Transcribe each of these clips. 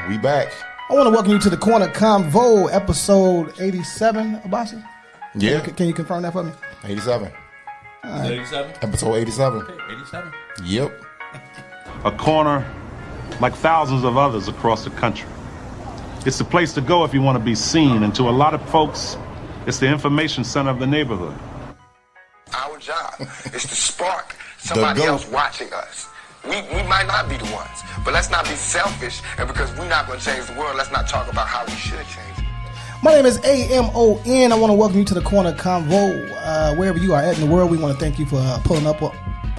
We back. I want to welcome you to the Corner Convo, episode 87, Abasi. Yeah. Can you confirm that for me? 87. Right. 87? Episode 87. Okay, 87. Yep. A corner like thousands of others across the country. It's the place to go if you want to be seen, and to a lot of folks, it's the information center of the neighborhood. Our job is to spark somebody else watching us. We might not be the ones, but let's not be selfish, and because we're not going to change the world, let's not talk about how we should change it. My name is AMON. I want to welcome you to the Corner Convo. Wherever you are at in the world, we want to thank you for pulling up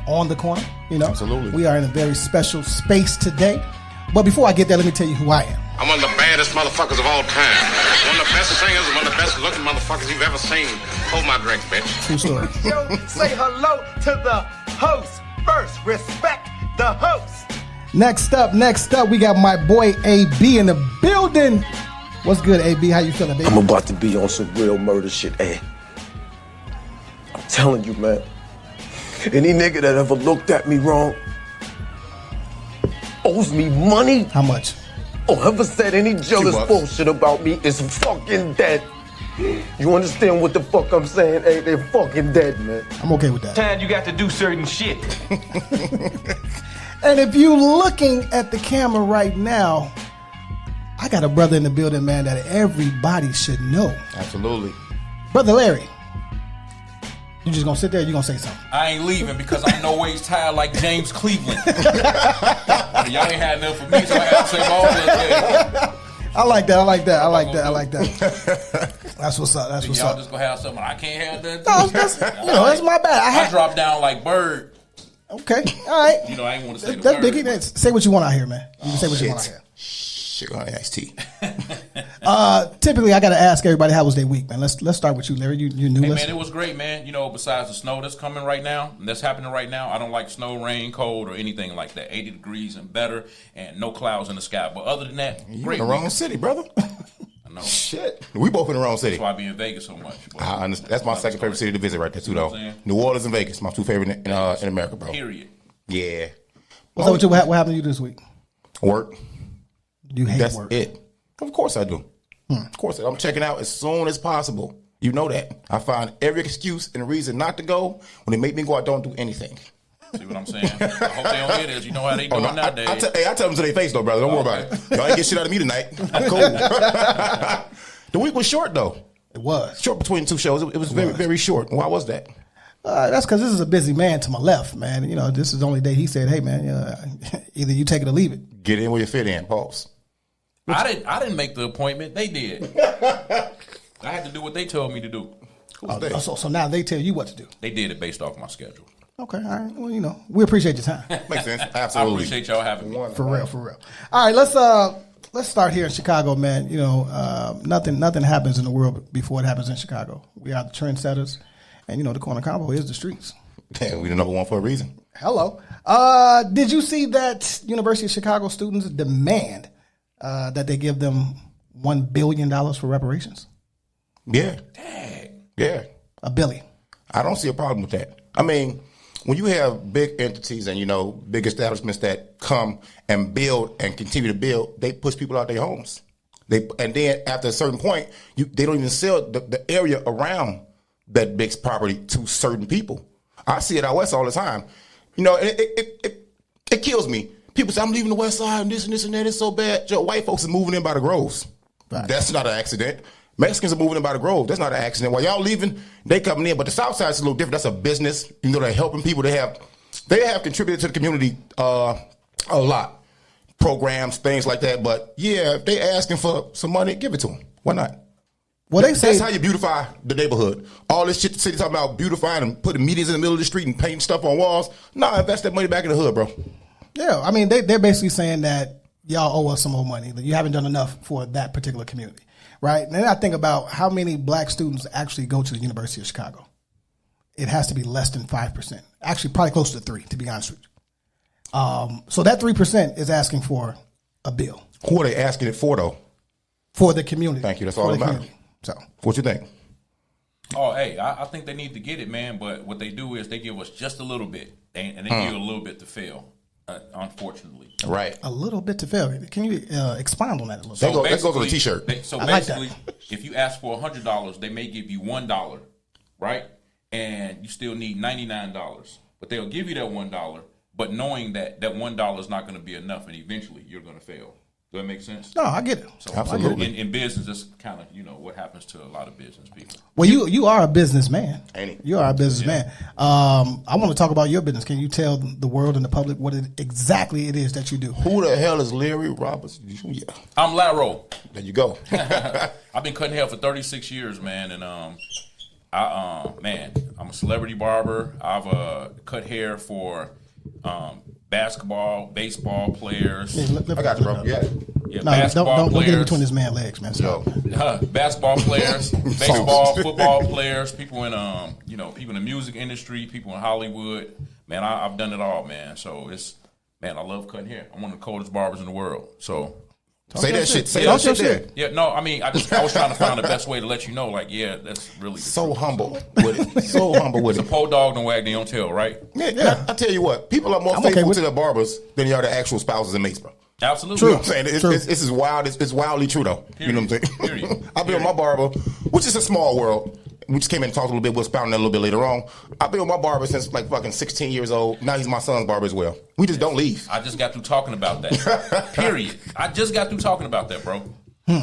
on the corner. You know, absolutely. We are in a very special space today. But before I get there, let me tell you who I am. I'm one of the baddest motherfuckers of all time. One of the best singers and one of the best looking motherfuckers you've ever seen. Hold my drink, bitch. True story. Yo, say hello to the host first. Respect the host. Next up, we got my boy AB in the building. What's good, AB? How you feeling, baby? I'm about to be on some real murder shit, hey. I'm telling you, man. Any nigga that ever looked at me wrong owes me money. How much? Or ever said any jealous bullshit about me is fucking dead. You understand what the fuck I'm saying? Hey, they're fucking dead, man. I'm okay with that. Time you got to do certain shit. And if you looking at the camera right now, I got a brother in the building, man, that everybody should know. Absolutely. Brother Larry. You just gonna sit there or you gonna say something? I ain't leaving because I'm no ways tired like James Cleveland. Y'all ain't had enough for me, so I had to say all this. I like that. That's what's up. Y'all just gonna have something I can't have that. No, that's my bad. I dropped down like Bird. Okay, all right. You know, I ain't want to say that's biggie. Say what you want out here, man. You can say what you want out here. Shit, iced tea. Typically, I got to ask everybody how was their week, man. Let's start with you, Larry. You new. Hey, man, it was great, man. You know, besides the snow that's coming right now, and that's happening right now, I don't like snow, rain, cold, or anything like that. 80 degrees and better, and no clouds in the sky. But other than that, you in the wrong city, brother. I know. Shit, we both in the wrong city. That's why I be in Vegas so much. I understand. That's my second favorite city to visit right there too, though. New Orleans and Vegas, my two favorite in America, bro. Period. Yeah. What's up with you? What happened to you this week? Work. You hate That's work. it. Of course I do. Of course I'm checking out as soon as possible. You know that. I find every excuse and reason not to go. When they make me go, I don't do anything. See what I'm saying? I hope they don't hear this. You know how they doing nowadays. I tell them to their face, though, brother. Don't worry about it. Y'all ain't get shit out of me tonight. I'm cool. The week was short, though. It was. Short between two shows. It was very, very short. Why was that? That's because this is a busy man to my left, man. You know, this is the only day he said, hey, man, either you take it or leave it. Get in where you fit in. Pause. I didn't make the appointment. They did. I had to do what they told me to do. So now they tell you what to do. They did it based off my schedule. Okay, all right. Well, you know, we appreciate your time. Makes sense. Absolutely. I appreciate y'all having me. For real. All right, let's start here in Chicago, man. You know, nothing happens in the world before it happens in Chicago. We are the trendsetters, and you know the Corner Combo is the streets. Damn, we the number one for a reason. Hello. Did you see that University of Chicago students demand that they give them $1 billion for reparations? Yeah. Dang. Yeah. $1 billion. I don't see a problem with that. I mean, when you have big entities and, you know, big establishments that come and build and continue to build, they push people out their homes. And then after a certain point, they don't even sell the area around that big property to certain people. I see it out west all the time. You know, it kills me. People say, I'm leaving the west side and this and that. It's so bad. Joe, white folks are moving in by the groves. Right. That's not an accident. Mexicans are moving in by the grove. That's not an accident. While y'all leaving, they coming in. But the south side is a little different. That's a business. You know, they're helping people. They have contributed to the community a lot. Programs, things like that. But yeah, if they asking for some money, give it to them. Why not? Well, they say that's how you beautify the neighborhood. All this shit the city talking about beautifying and putting medians in the middle of the street and painting stuff on walls. Nah, invest that money back in the hood, bro. Yeah, I mean, they're basically saying that y'all owe us some more money. That you haven't done enough for that particular community, right? And then I think about how many black students actually go to the University of Chicago. It has to be less than 5%. Actually, probably close to 3%, to be honest with you. So that 3% is asking for a bill. Who are they asking it for, though? For the community. Thank you. That's all about it. So, what you think? Oh, hey, I think they need to get it, man. But what they do is they give us just a little bit, and they give a little bit to fail. Unfortunately. Right. A little bit to failure. Can you expound on that a little bit? That goes on a T-shirt. So I like basically, that. if you ask for $100, they may give you $1, right? And you still need $99. But they'll give you that $1, but knowing that that $1 is not going to be enough, and eventually you're going to fail. Does that make sense? No, I get it. So absolutely. In business, that's kind of what happens to a lot of business people. Well, you are a businessman. Ain't he? You are a businessman. I want to talk about your business. Can you tell the world and the public what exactly it is that you do? Who the hell is Larry Roberts? Yeah. I'm Laro. There you go. I've been cutting hair for 36 years, man, and I'm a celebrity barber. I've cut hair for basketball, baseball players. I got you, bro. Yeah. No, basketball don't players. get in between this man's legs, man. Yo. Basketball players, baseball, football players, people in people in the music industry, people in Hollywood. Man, I've done it all, man. So I love cutting hair. I'm one of the coldest barbers in the world. So Say that shit. Say that shit there. yeah, no, I mean, I was trying to find the best way to let you know, like, yeah, that's really so humble with it. So humble with it's it. a pole dog don't wag, they don't tell, right? Yeah. I tell you what, people are more faithful to their barbers than they are to actual spouses and mates, bro. Absolutely. You know what I'm saying? This is wild. It's wildly true, though. Period. You know what I'm saying? Period. I've been with my barber, which is a small world. We just came in and talked a little bit. We'll expound that a little bit later on. I've been with my barber since like fucking 16 years old. Now he's my son's barber as well. We just don't leave. I just got through talking about that. Period. I just got through talking about that, bro.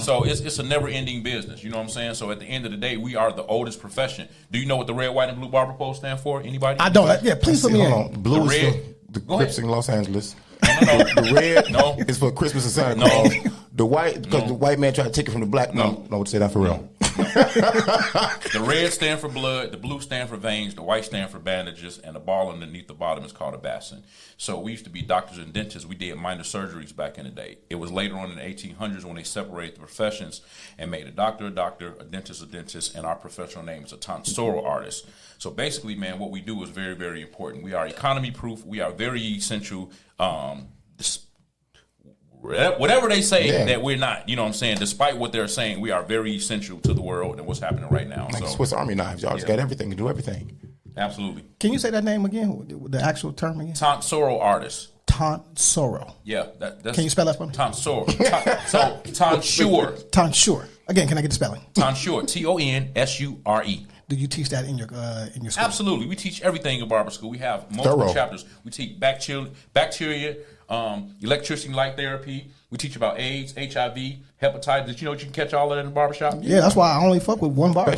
So it's a never-ending business. You know what I'm saying? So at the end of the day, we are the oldest profession. Do you know what the red, white, and blue barber pole stand for? Anybody? I don't. Yeah, please put me in. Blue is red. for the Go Crips ahead. in Los Angeles. No. The red No. is for Christmas and Santa No. Claus. The white, because the white man tried to take it from the black. No, say that for real. The red stand for blood, the blue stand for veins, the white stand for bandages, and the ball underneath the bottom is called a basin. So we used to be doctors and dentists. We did minor surgeries back in the day. It was later on in the 1800s when they separated the professions and made a doctor, a dentist, and our professional name is a tonsorial artist. So basically, man, what we do is very, very important. We are economy proof. We are very essential. Whatever they say that we're not, you know what I'm saying? Despite what they're saying, we are very essential to the world and what's happening right now. Like Swiss Army knives. Y'all just got everything to do everything. Absolutely. Can you say that name again? The actual term again? Tonsorial artist. Tonsorial. Yeah. That's Can you spell that for me? Tonsorial. So tonsure. Tonsure. Again, can I get the spelling? Tonsure. Tonsure. Do you teach that in your school? Absolutely. We teach everything in barber school. We have multiple chapters. We teach bacteria, electricity, light therapy. We teach about AIDS, HIV, hepatitis. Did you know you can catch all of that in the barbershop? Yeah, that's why I only fuck with one barber.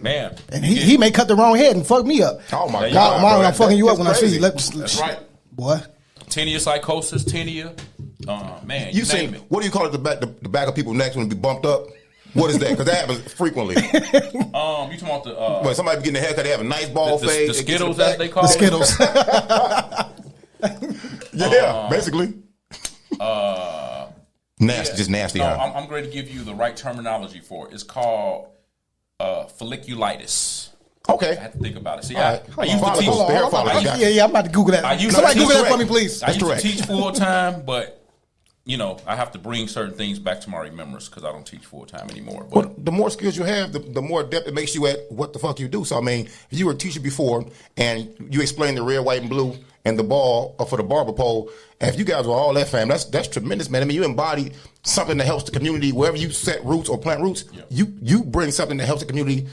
Man. And he may cut the wrong head and fuck me up. Oh, my There you God. go. I'm fucking you up when crazy. I see you. That's right. Boy. Tinea psychosis, tinea. Man, You name seen, it. what do you call it, the back of people's necks when it be bumped up? What is that? Because that happens frequently. You talking about the When somebody be getting a haircut, they have a nice ball fade. the it gets Skittles, to the as they back. call The it. Skittles. Yeah, basically. Nasty, just nasty. No, Huh? I'm going to give you the right terminology for it. It's called folliculitis. Okay. I had to think about it. See, All right. I used to Follicles, teach. the hair follicles. Got you. Yeah, I'm about to Google that. Somebody Google that for me, please. I used correct. to teach full time, but I have to bring certain things back to my remembrance because I don't teach full time anymore. But Well, the more skills you have, the more depth it makes you at what the fuck you do. So, I mean, if you were a teacher before and you explained the red, white, and blue and the ball for the barber pole, and if you guys were all that fam, that's tremendous, man. I mean, you embody something that helps the community. Wherever you set roots or plant roots, you bring something that helps the community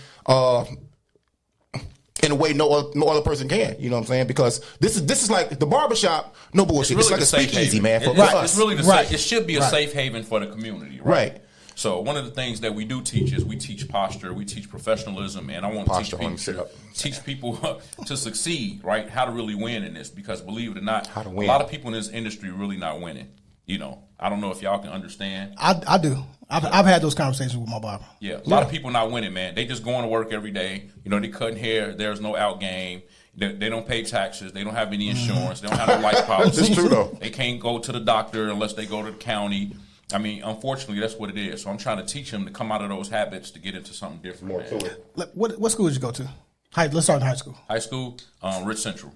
in a way no other person can. You know what I'm saying? Because this is like the barbershop, no bullshit. It's, really like a the safe speakeasy, haven. man. For us. It's really the Right. safe. It should be a Right. safe haven for the community, Right. So one of the things that we do teach is we teach posture, we teach professionalism, and I want to Posture, hold on, sit up. teach people to succeed, right? How to really win in this, because believe it or not, How to a win. lot of people in this industry are really not winning. I don't know if y'all can understand. I do. I've had those conversations with my barber. Yeah, a lot of people not winning, man. They just going to work every day. They cutting hair. There's no out game. They don't pay taxes. They don't have any insurance. They don't have no life policy. It's true, though. They can't go to the doctor unless they go to the county. I mean, unfortunately, that's what it is. So I'm trying to teach them to come out of those habits to get into something different. More to it. What school did you go to? Let's start in high school. High school, Rich Central.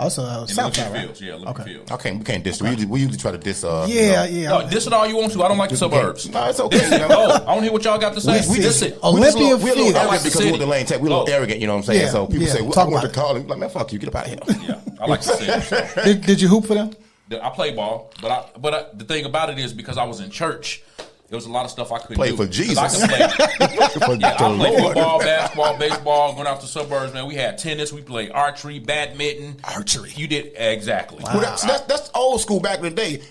Also, In South Liberty Side, right? Fields. Yeah, Liberty Fields. Okay, we can't diss. We usually try to diss. Yeah. No, diss it all you want to. I don't like the suburbs. No, it's okay. Diss it. No, I don't hear what y'all got to say. We Diss just- it. Olympia We're a little Field. I arrogant like the because we're city. the lane tech. We're a little Oh. arrogant, you know what I'm saying? Yeah, So people yeah. say, Talk I want to about call him. Like, man, fuck you. Get up out of here. Yeah, I like to say it. So. Did you hoop for them? I play ball, but the thing about it is because I was in church, there was a lot of stuff I couldn't play do. for Jesus. I could play. I played football, basketball, baseball. Going out to suburbs, man. We had tennis. We played archery, badminton. Archery. You did exactly. Wow. Well, that's old school back in the day.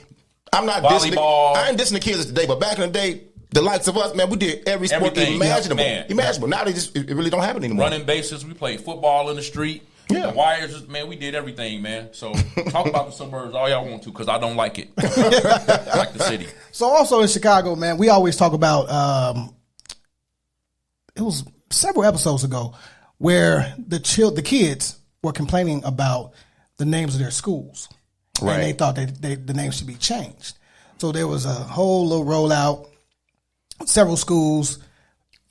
I'm not volleyball. I ain't dissing the kids today, but back in the day, the likes of us, man, we did every sport imaginable. Imaginable. Now it really don't happen anymore. Running bases. We played football in the street. Yeah. The wires, man, we did everything, man. So talk about the suburbs all y'all want to, because I don't like it. I like the city. So also in Chicago, man, we always talk about, it was several episodes ago where the kids were complaining about the names of their schools. Right. And they thought the names should be changed. So there was a whole little rollout. Several schools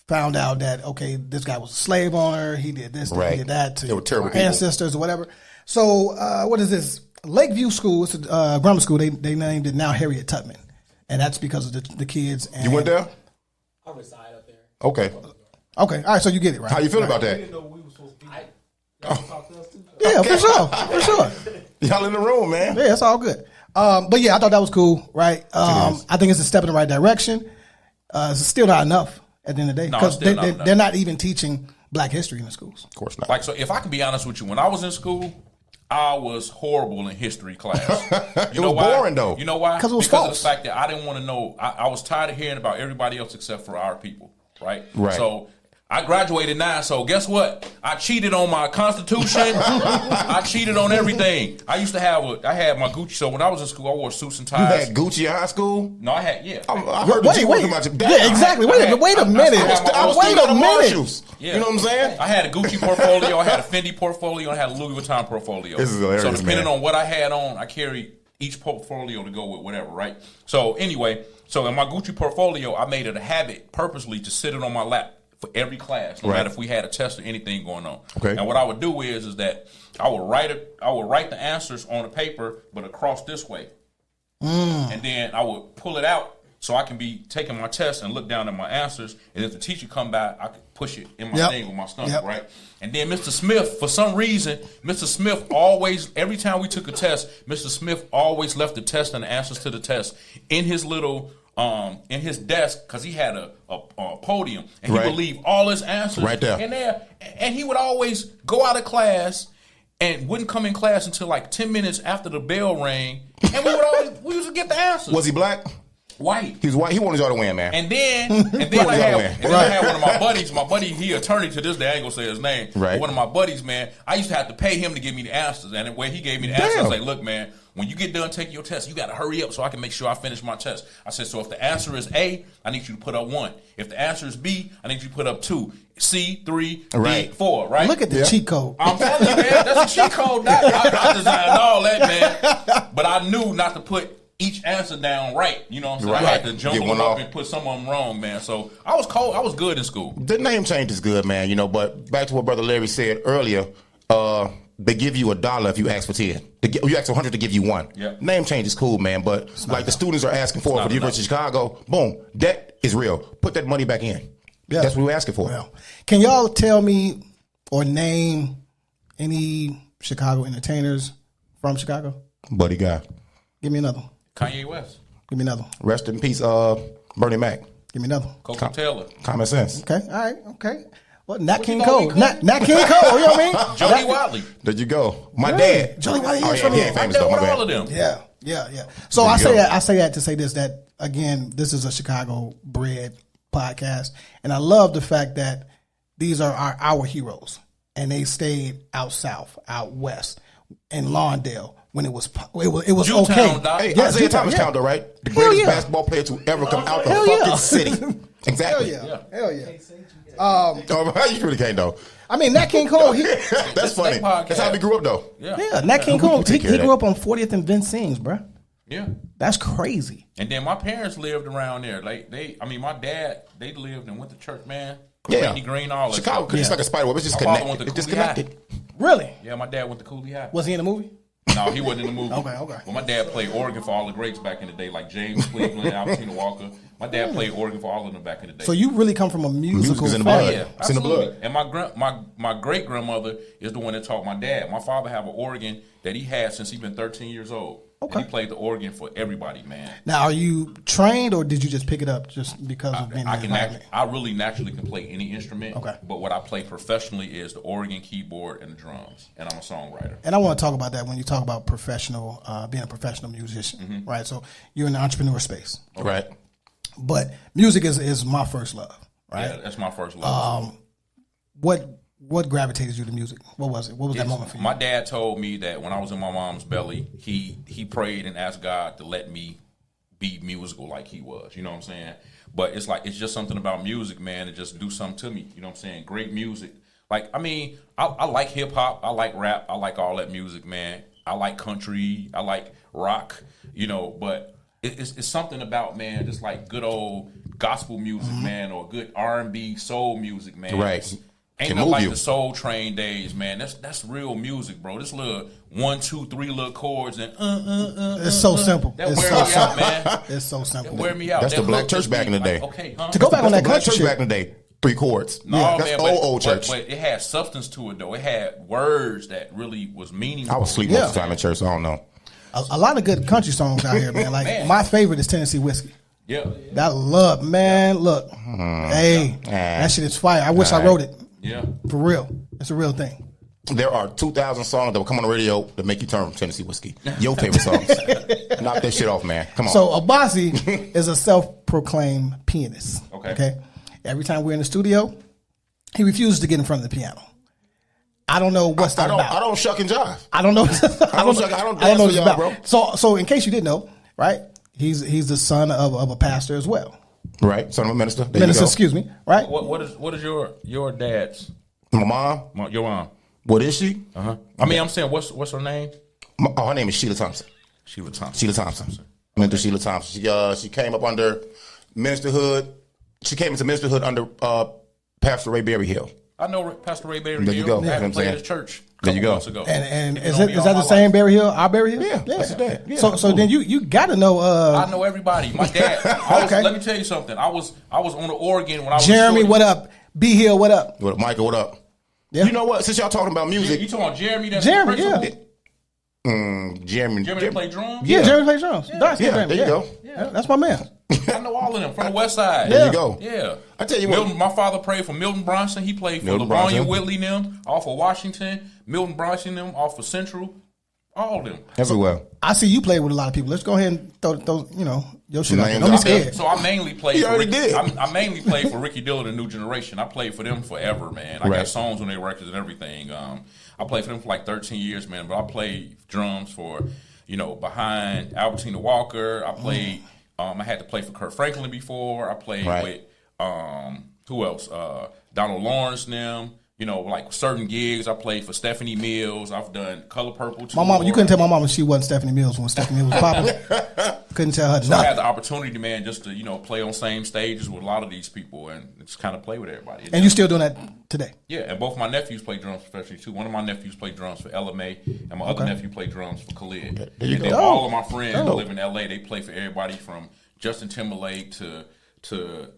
found out that, okay, this guy was a slave owner. He did this, he did that to our ancestors or whatever. So what is this? Lakeview School, it's a grammar school. They named it now Harriet Tubman. And that's because of the kids. And you went there? I reside up there. Okay. Okay. All right. So you get it, right? How you feel about that? I didn't know we were supposed to be. Y'all talk to us too? Yeah, for sure. For sure. Y'all in the room, man. Yeah, it's all good. But yeah, I thought that was cool, right? I think it's a step in the right direction. It's still not enough at the end of the day, because they're not even teaching Black history in the schools. Of course not. Like, so if I can be honest with you, when I was in school, I was horrible in history class. It was boring, though. You know why? Because of the fact that I didn't want to know. I was tired of hearing about everybody else except for our people, right? So I graduated now, so guess what? I cheated on my Constitution. I cheated on everything. I used to I had my Gucci. So when I was in school, I wore suits and ties. You had Gucci in high school? No, I had, I heard the G-Word about your dad. Yeah, exactly. Wait a minute. I was wait a minute. Yeah. You know what I'm saying? I had a Gucci portfolio, I had a Fendi portfolio, and I had a Louis Vuitton portfolio. This is hilarious, so depending on what I had on, I carried each portfolio to go with whatever, right? So anyway, in my Gucci portfolio, I made it a habit purposely to sit it on my lap for every class, no matter if we had a test or anything going on. Okay. And what I would do is that I would write the answers on a paper, but across this way. And then I would pull it out so I can be taking my test and look down at my answers. And if the teacher come by, I could push it in my thing with my stomach, right? And then Mr. Smith, for some reason, Mr. Smith always, every time we took a test, Mr. Smith always left the test and the answers to the test in his little in his desk, because he had a podium, and he would leave all his answers right there. in there. And he would always go out of class and wouldn't come in class until like 10 minutes after the bell rang. And we used to get the answers. Was he black? White. He was white. He wanted y'all to win, man. And then I had one of my buddies. My buddy, he attorney to this day. I ain't gonna say his name. Right. One of my buddies, man. I used to have to pay him to give me the answers. And when he gave me the answers, I was like, "Look, man, when you get done taking your test, you got to hurry up so I can make sure I finish my test." I said, "So if the answer is A, I need you to put up 1. If the answer is B, I need you to put up 2. C, 3, D, 4. Right? Look at the cheat code. I'm telling you, man, that's a cheat code. I designed all that, man. But I knew not to put each answer down right. You know what I'm saying? I had to jumble them up and put some of them wrong, man. So I was cold. I was good in school. The name change is good, man. You know, but back to what Brother Larry said earlier, they give you $1 if you ask for 10. You ask for 100 to give you 1. Yep. Name change is cool, man. But like the students are asking for the University of Chicago, boom, that is real. Put that money back in. Yeah. That's what we're asking for. Well, can y'all tell me or name any Chicago entertainers from Chicago? Buddy Guy. Give me another one. Kanye West. Give me another one. Rest in peace, Bernie Mac. Give me another one. Coco Taylor. Common sense. Okay, all right, okay. Well, Nat King Cole. Nat King Cole, you know what I mean? Jody Watley. There you go. My dad. Jody Watley. He ain't famous though, my bad. All of them. Yeah. So I say that to say this, that again, this is a Chicago bred podcast, and I love the fact that these are our heroes, and they stayed out south, out west, in Lawndale when it was Jewtown, okay. Hey, Isaiah Thomas Town, though, right? The greatest basketball player to ever come out the fucking city. Exactly. Hell yeah. How you really can't though? I mean, Nat King Cole. That's funny. That's how we grew up, though. Yeah. Nat King Cole. He grew up on 40th and Vincennes, bro. Yeah. That's crazy. And then my parents lived around there. Like my dad, they lived and went to church, man. Yeah. Whitney Green, all that. Chicago, it's like a spider web. It's just connected. It's disconnected. Really? Yeah, my dad went to Cooley High. Was he in the movie? No, he wasn't in the movie. Okay. Well, my dad played organ for all the greats back in the day, like James Cleveland, Albertina Walker. My dad played organ for all of them back in the day. So you really come from a musical in the blood. Yeah, it's in the blood. And my great grandmother is the one that taught my dad. My father have an organ that he had since he been 13 years old. Okay. And he played the organ for everybody, man. Now, are you trained or did you just pick it up just because of being in the environment? I really naturally can play any instrument. Okay. But what I play professionally is the organ, keyboard, and the drums. And I'm a songwriter. And I want to talk about that when you talk about professional, being a professional musician, right? So you're in the entrepreneur space. Okay. Right. But music is my first love, right? Yeah, that's my first love. What gravitated you to music? What was it? What was that moment for you? My dad told me that when I was in my mom's belly, he prayed and asked God to let me be musical like he was. You know what I'm saying? But it's like, it's just something about music, man, to just do something to me. You know what I'm saying? Great music. Like, I mean, I like hip hop. I like rap. I like all that music, man. I like country. I like rock, you know, but it's something about, man, just like good old gospel music, man, or good R&B soul music, man. Right. Ain't no like the Soul Train days, man. That's real music, bro. This little 1, 2, 3 little chords and It's so simple. That It's wear so me simple. out, man. It's so simple. That wear me out. That's that the black hook church just back in the day. like, okay, huh? To go back on that Black country church shit. back in the day. 3 chords. No, Yeah, that's man, old church. But it had substance to it, though. It had words that really was meaningful. I was asleep most of the time in church, so I don't know. A lot of good country songs out here, man. Like my favorite is Tennessee Whiskey. Yeah. That love, man. Look, hey, that shit is fire. I wish I wrote it. Yeah. For real. It's a real thing. There are 2,000 songs that will come on the radio that make you turn Tennessee Whiskey. Your favorite songs. Knock that shit off, man. Come on. So Abasi is a self-proclaimed pianist. Okay. Every time we're in the studio, he refuses to get in front of the piano. I don't know what's that about. I don't shuck and jive. I don't know. I don't know what it's about. bro. So in case you didn't know, right? He's the son of a pastor as well. Right, son of a minister. There Minister, you go. excuse me. Right. What is your dad's? My mom. Your mom. What is she? I mean, I'm saying, what's her name? Her name is Sheila Thompson. Sheila Thompson. Sheila Thompson. Minister Sheila Thompson. She came up under ministerhood. She came into ministerhood under Pastor Ray Berryhill. I know Pastor Ray Berryhill. There you go. I had Yeah. to play at his church. There you go. Months ago. And is that the same Berryhill? Our Berryhill? Yeah, that's his dad. Yeah, so then you got to know. I know everybody. My dad. Let me tell you something. I was on the organ when I was Jeremy, what up? B Hill, what up? What up, Michael? What up? Yeah. You know what? Since y'all talking about music, You talking about Jeremy? That's Jeremy, the yeah. principal? Jeremy Jeremy play drums. Yeah, Jeremy plays drums. Yeah, there you go. Yeah, that's my man. I know all of them from the West Side. There you go. Yeah. I tell you Milton, what. my father played for Milton Bronson. He played for Milton LeBron Bronson. Whitley them off of Washington. Milton Bronson them off of Central. All of them. Everywhere. I see you play with a lot of people. Let's go ahead and throw your shit out there. Names Don't be out there. scared. So I mainly played He for already Ricky, did. I mainly played for Ricky Dillon and New Generation. I played for them forever, man. I Right. got songs on their records and everything. I played for them for like 13 years, man. But I played drums for, behind Albertina Walker. I played. I had to play for Kurt Franklin before. I played with who else? Donald Lawrence and them. Like certain gigs. I played for Stephanie Mills. I've done Color Purple. My mama, you couldn't tell my mama she wasn't Stephanie Mills when Stephanie Mills was popping. Couldn't tell her So I nothing. had the opportunity, man, just to play on same stages with a lot of these people and just kind of play with everybody. And you still doing that today? Yeah, and both my nephews play drums professionally too. One of my nephews played drums for LMA, and my other nephew played drums for Khalid. There you and go. then all of my friends that live in LA, they play for everybody from Justin Timberlake to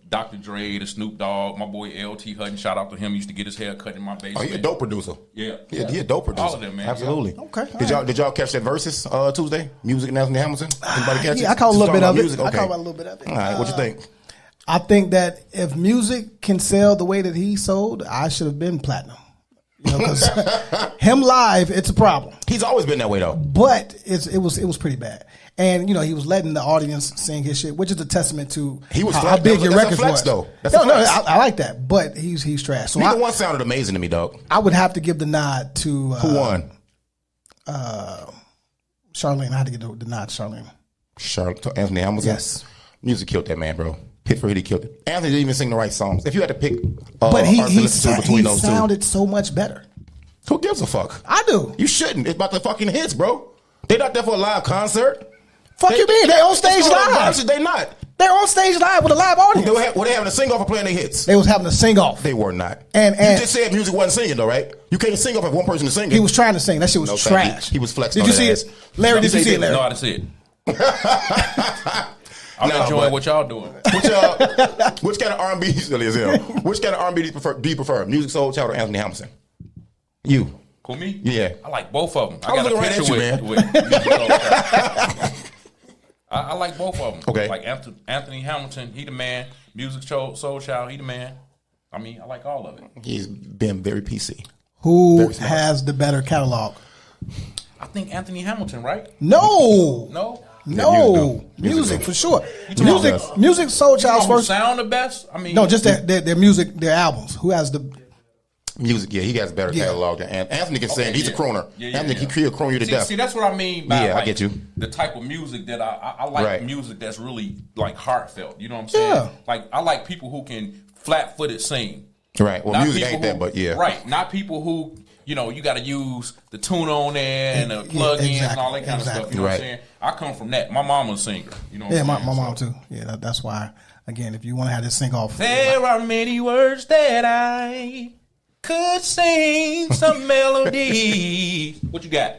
Dr. Dre to Snoop Dogg. My boy LT Hutton, shout out to him. He used to get his hair cut in my basement. Oh, he a dope producer. Yeah. He a dope producer. All of them, man. Absolutely. Yeah. Okay. Did y'all catch that Versus Tuesday? Music and Anthony Hamilton? Anybody catch it? Yeah, I caught a little bit of it. Music? I Okay. caught about a little bit of it. All right, what you think? I think that if music can sell the way that he sold, I should have been platinum. Because him live, it's a problem. He's always been that way though. But it was pretty bad. And he was letting the audience sing his shit, which is a testament to how big your records flex, was. though. That's No, a flex. I like that. But he's trash. So Neither one sounded amazing to me, dog. I would have to give the nod to Who won? Charlene. I had to give the nod to Charlene. Anthony Hamilton. Yes. Music killed that man, bro. Hit for hit, he killed it. Anthony didn't even sing the right songs. If you had to pick, But he between those two, sounded so much better. who gives a fuck? I do. You shouldn't. It's about the fucking hits, bro. They're not there for a live concert. Fuck you mean? They're on stage live. They not. They're on stage live with a live audience. Were they having a sing off or playing their hits? They was having a sing off. They were not. And you just said music wasn't singing though, right? You can't sing off if one person is singing. He was trying to sing. That shit was No, trash. he was flexing. Did you on see that it, ass. Larry? Did you see it, Larry? No, I didn't see it. I'm enjoying what y'all doing. Which kind of R&B still is him? Which kind of R&B do you prefer? Music, soul, child, or Anthony Hamilton? You. Who, me? Yeah. I like both of them. I was got a looking right picture at you, with I like both of them. Okay. Like Anthony Hamilton, he the man. Music SOULCHILD, he the man. I mean, I like all of it. He's been very PC. Who has the better catalog? I think Anthony Hamilton, right? No. No? No. Music for sure. Music SOULCHILD's Who first. sound the best? I mean, No, just their music, their albums. Who has the music? Yeah, he has a better catalog than Anthony can sing. He's a crooner. Anthony can crone you to death. See, that's what I mean by I get you. The type of music that I like. Right. Music that's really like heartfelt. You know what I'm saying? Yeah. Like I like people who can flat-footed sing. Right. Well, Not music people ain't that, but yeah. Right. Not people who, you got to use the tune on there and the plug-ins and all that kind of stuff. You know what I'm saying? I come from that. My mama's a singer. You know what I'm saying? my mom too. Yeah, that's why. Again, if you want to have this sing off, There are many words that I could sing some melody. What you got?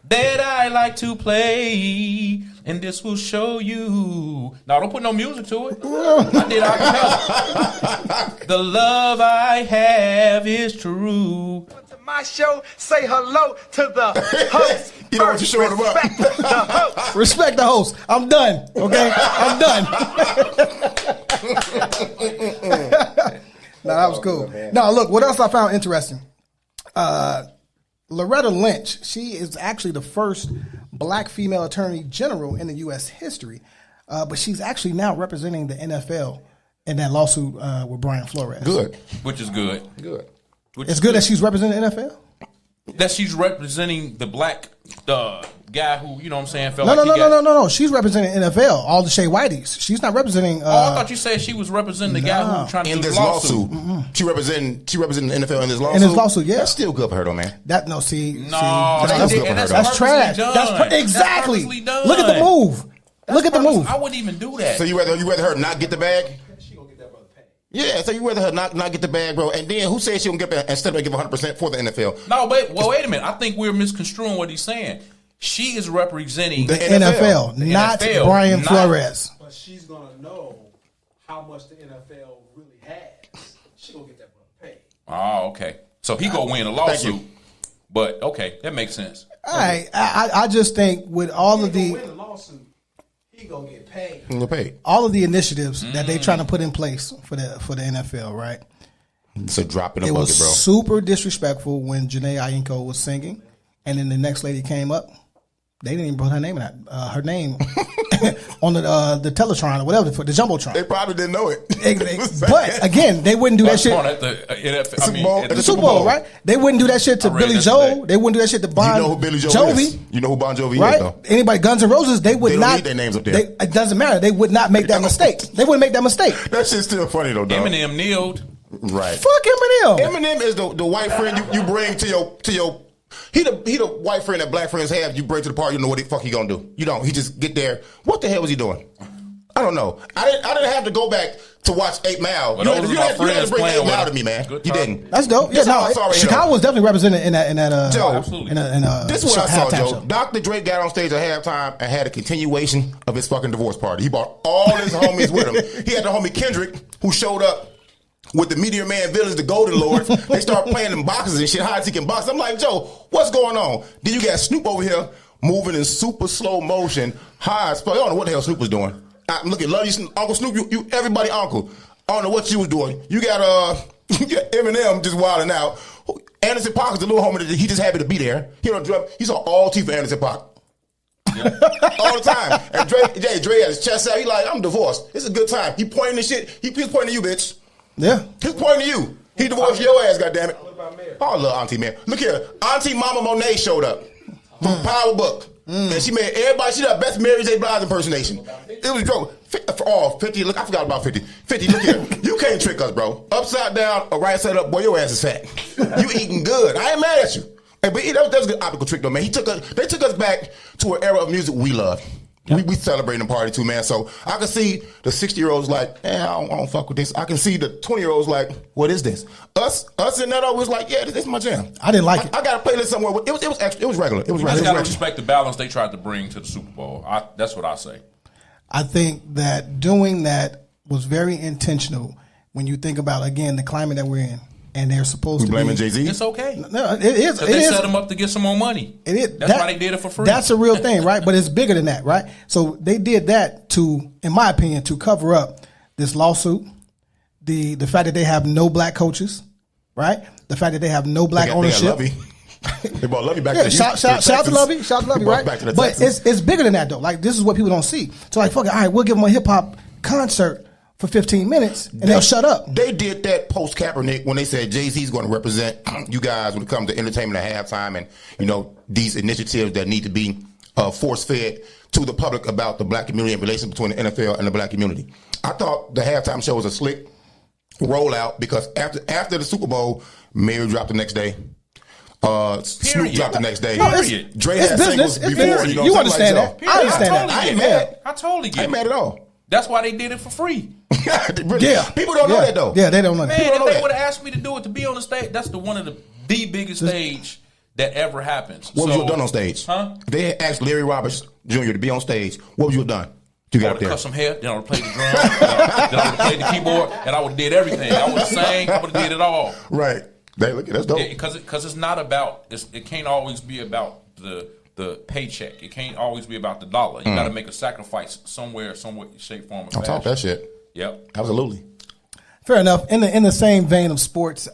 That I like to play, and this will show you. No, don't put no music to it. I did acapella. The love I have is true. To my show, say hello to the host. You know what you're showing them up. Respect the host. respect the host. I'm done. Okay, I'm done. No, that was cool. No, look, what else I found interesting? Loretta Lynch, she is actually the first black female attorney general in the U.S. history, but she's actually now representing the NFL in that lawsuit with Brian Flores. Good. Which is good. Good. It's good that she's representing the NFL? That she's representing the black guy who, you know what I'm saying, felt No. She's representing NFL, all the Shea Whiteys. She's not representing. I thought you said she was representing the guy who was trying to In do this the lawsuit. She representing the NFL in this lawsuit. In this lawsuit, yeah. That's still good for her, though, man. That's That's good for her, that's trash. Exactly. That's purposely done. Look at the move. Look at the move. I wouldn't even do that. So you rather her not get the bag? She gonna get that brother paid. Yeah, so you rather her not get the bag, bro. And then who said she gonna get that instead of give 100% for the NFL? No, but wait a minute. I think we're misconstruing what he's saying. She is representing The NFL, not NFL, Brian not- Flores. But she's gonna know how much the NFL really has. She gonna get that brother paid. Oh, okay. So he gonna win a lawsuit. But okay, that makes sense. All right. I just think with all of He the gonna win the lawsuit. He gonna get paid. You'll pay. all of the initiatives that they trying to put in place for the NFL, right? It's a drop in the It bucket, was bro. super disrespectful when Janae Aiko was singing, and then the next lady came up. They didn't even put her name in that. Her name on the Teletron or whatever, the Jumbotron. They probably didn't know it. But again, they wouldn't do that shit. At the NFL, Super Bowl, at at The Super Bowl, right? They wouldn't do that shit to I read Billy that Joel. today. They wouldn't do that shit to Bon You know who Billy Joe Jovi. is? You know who Bon Jovi Right? is, though? Anybody, Guns N' Roses, they would They don't not. need their names up there. It doesn't matter. They would not make that mistake. They wouldn't make that mistake. That shit's still funny, though, dog. Eminem kneeled. Right. Fuck Eminem. Eminem is the white friend you bring to your. He the white friend that black friends have. You bring to the party. You know what the fuck he gonna do. You don't. He just get there. What the hell was he doing? I don't know. I didn't have to go back to watch 8 Mile. Well, You those had are my to friends bring 8 playing with Mile him. to me, man. Good You time. didn't. That's dope. Yeah, That's how I no, saw it, Chicago was definitely represented in that. Joe, absolutely. This This is what I saw, Joe. Show. Dr. Dre got on stage at halftime and had a continuation of his fucking divorce party. He brought all his homies with him. He had the homie Kendrick, who showed up with the Meteor Man villains, the Golden Lords. They start playing them boxes and shit, hide-seeking boxes. I'm like, Joe, what's going on? Then you got Snoop over here moving in super slow motion, high as fuck. I don't know what the hell Snoop was doing. I'm looking, love you, Uncle Snoop, you everybody uncle. I don't know what you was doing. You got Eminem just wilding out. Anderson .Paak is the little homie that he just happy to be there. He on drum. He saw all teeth for Anderson .Paak. All the time. And Dre had his chest out. He like, I'm divorced. It's a good time. He pointing the shit. He's pointing to you, bitch. Yeah. He's pointing to you. He divorced your ass, goddammit. Oh, I love Auntie, man. Look here. Auntie Mama Monet showed up from Power Book. And she made everybody, she did the best Mary J. Blige impersonation. It was dope. For all 50, look, I forgot about 50. 50, look here. You can't trick us, bro. Upside down or right side up, boy, your ass is fat. You eating good. I ain't mad at you. Hey, but that was a good optical trick, though, man. They took us back to an era of music we love. Yep. We celebrating the party, too, man. So I can see the 60-year-olds like, I don't fuck with this. I can see the 20-year-olds like, what is this? Us in that was like, yeah, this is my jam. I didn't like it. I got to play this somewhere. It was extra. It was regular. It was I regular. just got to respect the balance they tried to bring to the Super Bowl. That's what I say. I think that doing that was very intentional when you think about, again, the climate that we're in. and they're supposed to blaming be. Jay-Z? It's okay. No, it is. Because they set them up to get some more money. It is. That's why they did it for free. That's a real thing, right? But it's bigger than that, right? So they did that to, in my opinion, to cover up this lawsuit, the fact that they have no black coaches, right? The fact that they have no black ownership. They brought Lovey back Yeah, to shout to Lovey, right? But it's bigger than that though. Like this is what people don't see. So like, fuck it, all right, we'll give them a hip hop concert for 15 minutes and they'll shut up. They did that post Kaepernick when they said Jay-Z's going to represent you guys when it comes to entertainment at halftime and these initiatives that need to be force fed to the public about the black community and relations between the NFL and the black community. I thought the halftime show was a slick rollout because after the Super Bowl, Mary dropped the next day. Snoop dropped the next day. No, Dre it's had business. singles It's before. business. You understand that? I understand that. I ain't mad. I totally get it. I ain't mad at all. That's why they did it for free. Yeah, people don't know that though. Yeah, they don't know Man, that. if they would have asked me to do it, to be on the stage, that's one of the biggest stage that ever happens. What would you have done on stage? Huh? If they had asked Larry Roberts Jr. to be on stage, what would you have done? You got I would have cut some hair, then I would have played the drum, then I would have played the keyboard, and I would have did everything. I would have sang, I would have did it all. Right. That's dope. Because it's not about, it can't always be about the paycheck. It can't always be about the dollar. You got to make a sacrifice somewhere, some way, shape, form, or fashion. I'll talk that shit. Yep. Absolutely. Fair enough. In the same vein of sports,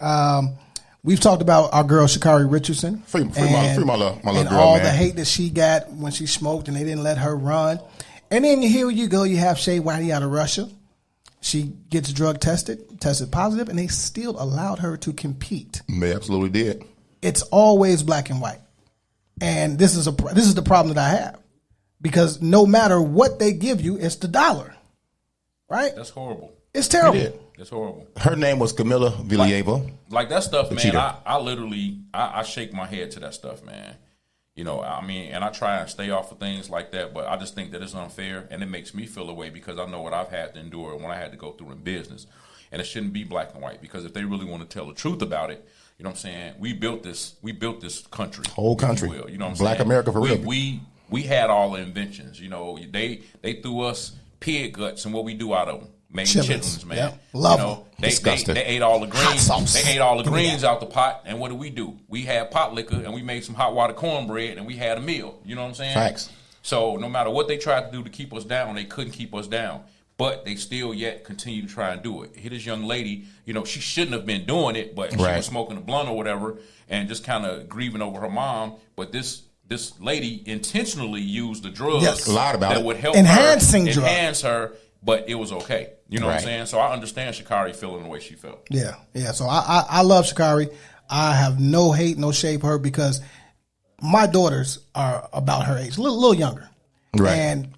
we've talked about our girl Sha'Carri Richardson. Free my little and girl, all man. the hate that she got when she smoked and they didn't let her run. And then here you go, you have Shea Whitey out of Russia. She gets drug tested positive, and they still allowed her to compete. They absolutely did. It's always black and white. And this is the problem that I have. Because no matter what they give you, it's the dollar. Right? That's horrible. It's terrible. It's horrible. Her name was Kamila Valieva. Like that stuff, man, cheater. I literally shake my head to that stuff, man. And I try and stay off of things like that, but I just think that it's unfair, and it makes me feel away because I know what I've had to endure when I had to go through in business. And it shouldn't be black and white, because if they really want to tell the truth about it, you know what I'm saying, we built this country. Whole country. You know what I'm Black saying? America for real. We had all the inventions. They threw us pig guts, and what we do out of them? Made chitlins, man. Yep. Love them. Disgusting. They ate all the greens. Hot sauce. They ate all the greens out the pot, and what do? We had pot liquor, and we made some hot water cornbread, and we had a meal. You know what I'm saying? Facts. So no matter what they tried to do to keep us down, they couldn't keep us down. But they still yet continue to try and do it. Here, this young lady, she shouldn't have been doing it, but she was smoking a blunt or whatever, and just kind of grieving over her mom. But this lady intentionally used the drug lied about that it. would help enhance her. But it was okay. You know what I'm saying? So I understand Sha'Carri feeling the way she felt. Yeah. So I love Sha'Carri. I have no hate, no shade for her, because my daughters are about her age, a little younger. Right. And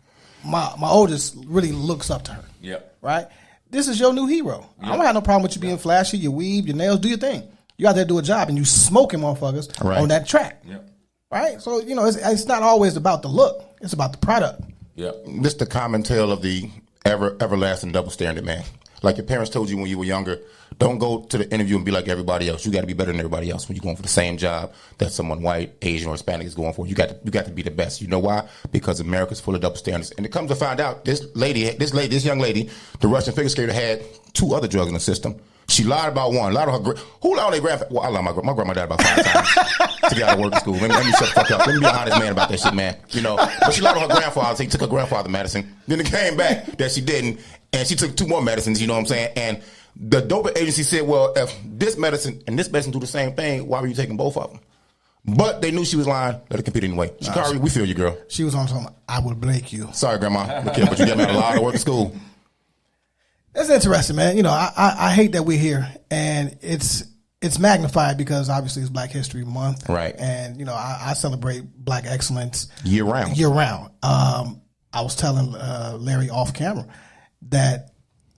my oldest really looks up to her. Yep. Right? This is your new hero. Yep. I don't have no problem with you being flashy, your weave, your nails, do your thing. You out there do a job, and you smoking motherfuckers on that track. Yep. Right? So, it's not always about the look. It's about the product. Yep. This the common tale of the everlasting double standard, man. Like your parents told you when you were younger, don't go to the interview and be like everybody else. You got to be better than everybody else when you're going for the same job that someone white, Asian, or Hispanic is going for. You got to be the best. You know why? Because America's full of double standards. And it comes to find out, this young lady, the Russian figure skater, had 2 other drugs in the system. She lied about one. Lied on her. Who lied on their grandfather? Well, I lied on my grandma died about 5 times to get out of work and school. Let me shut the fuck up. Let me be an honest man about that shit, man. But she lied on her grandfather. So he took her grandfather medicine. Then it came back that she didn't, and she took 2 more medicines. You know what I'm saying? And the doping agency said, well, if this medicine and this medicine do the same thing, why were you taking both of them? But they knew she was lying. Let her compete anyway. Sha'Carri, we feel you, girl. She was on something. I would break you. Sorry, grandma. But you got me a lot of work at school. It's interesting, man. I hate that we're here, and it's magnified because obviously it's Black History Month, right? And I celebrate Black excellence year round. I was telling Larry off camera that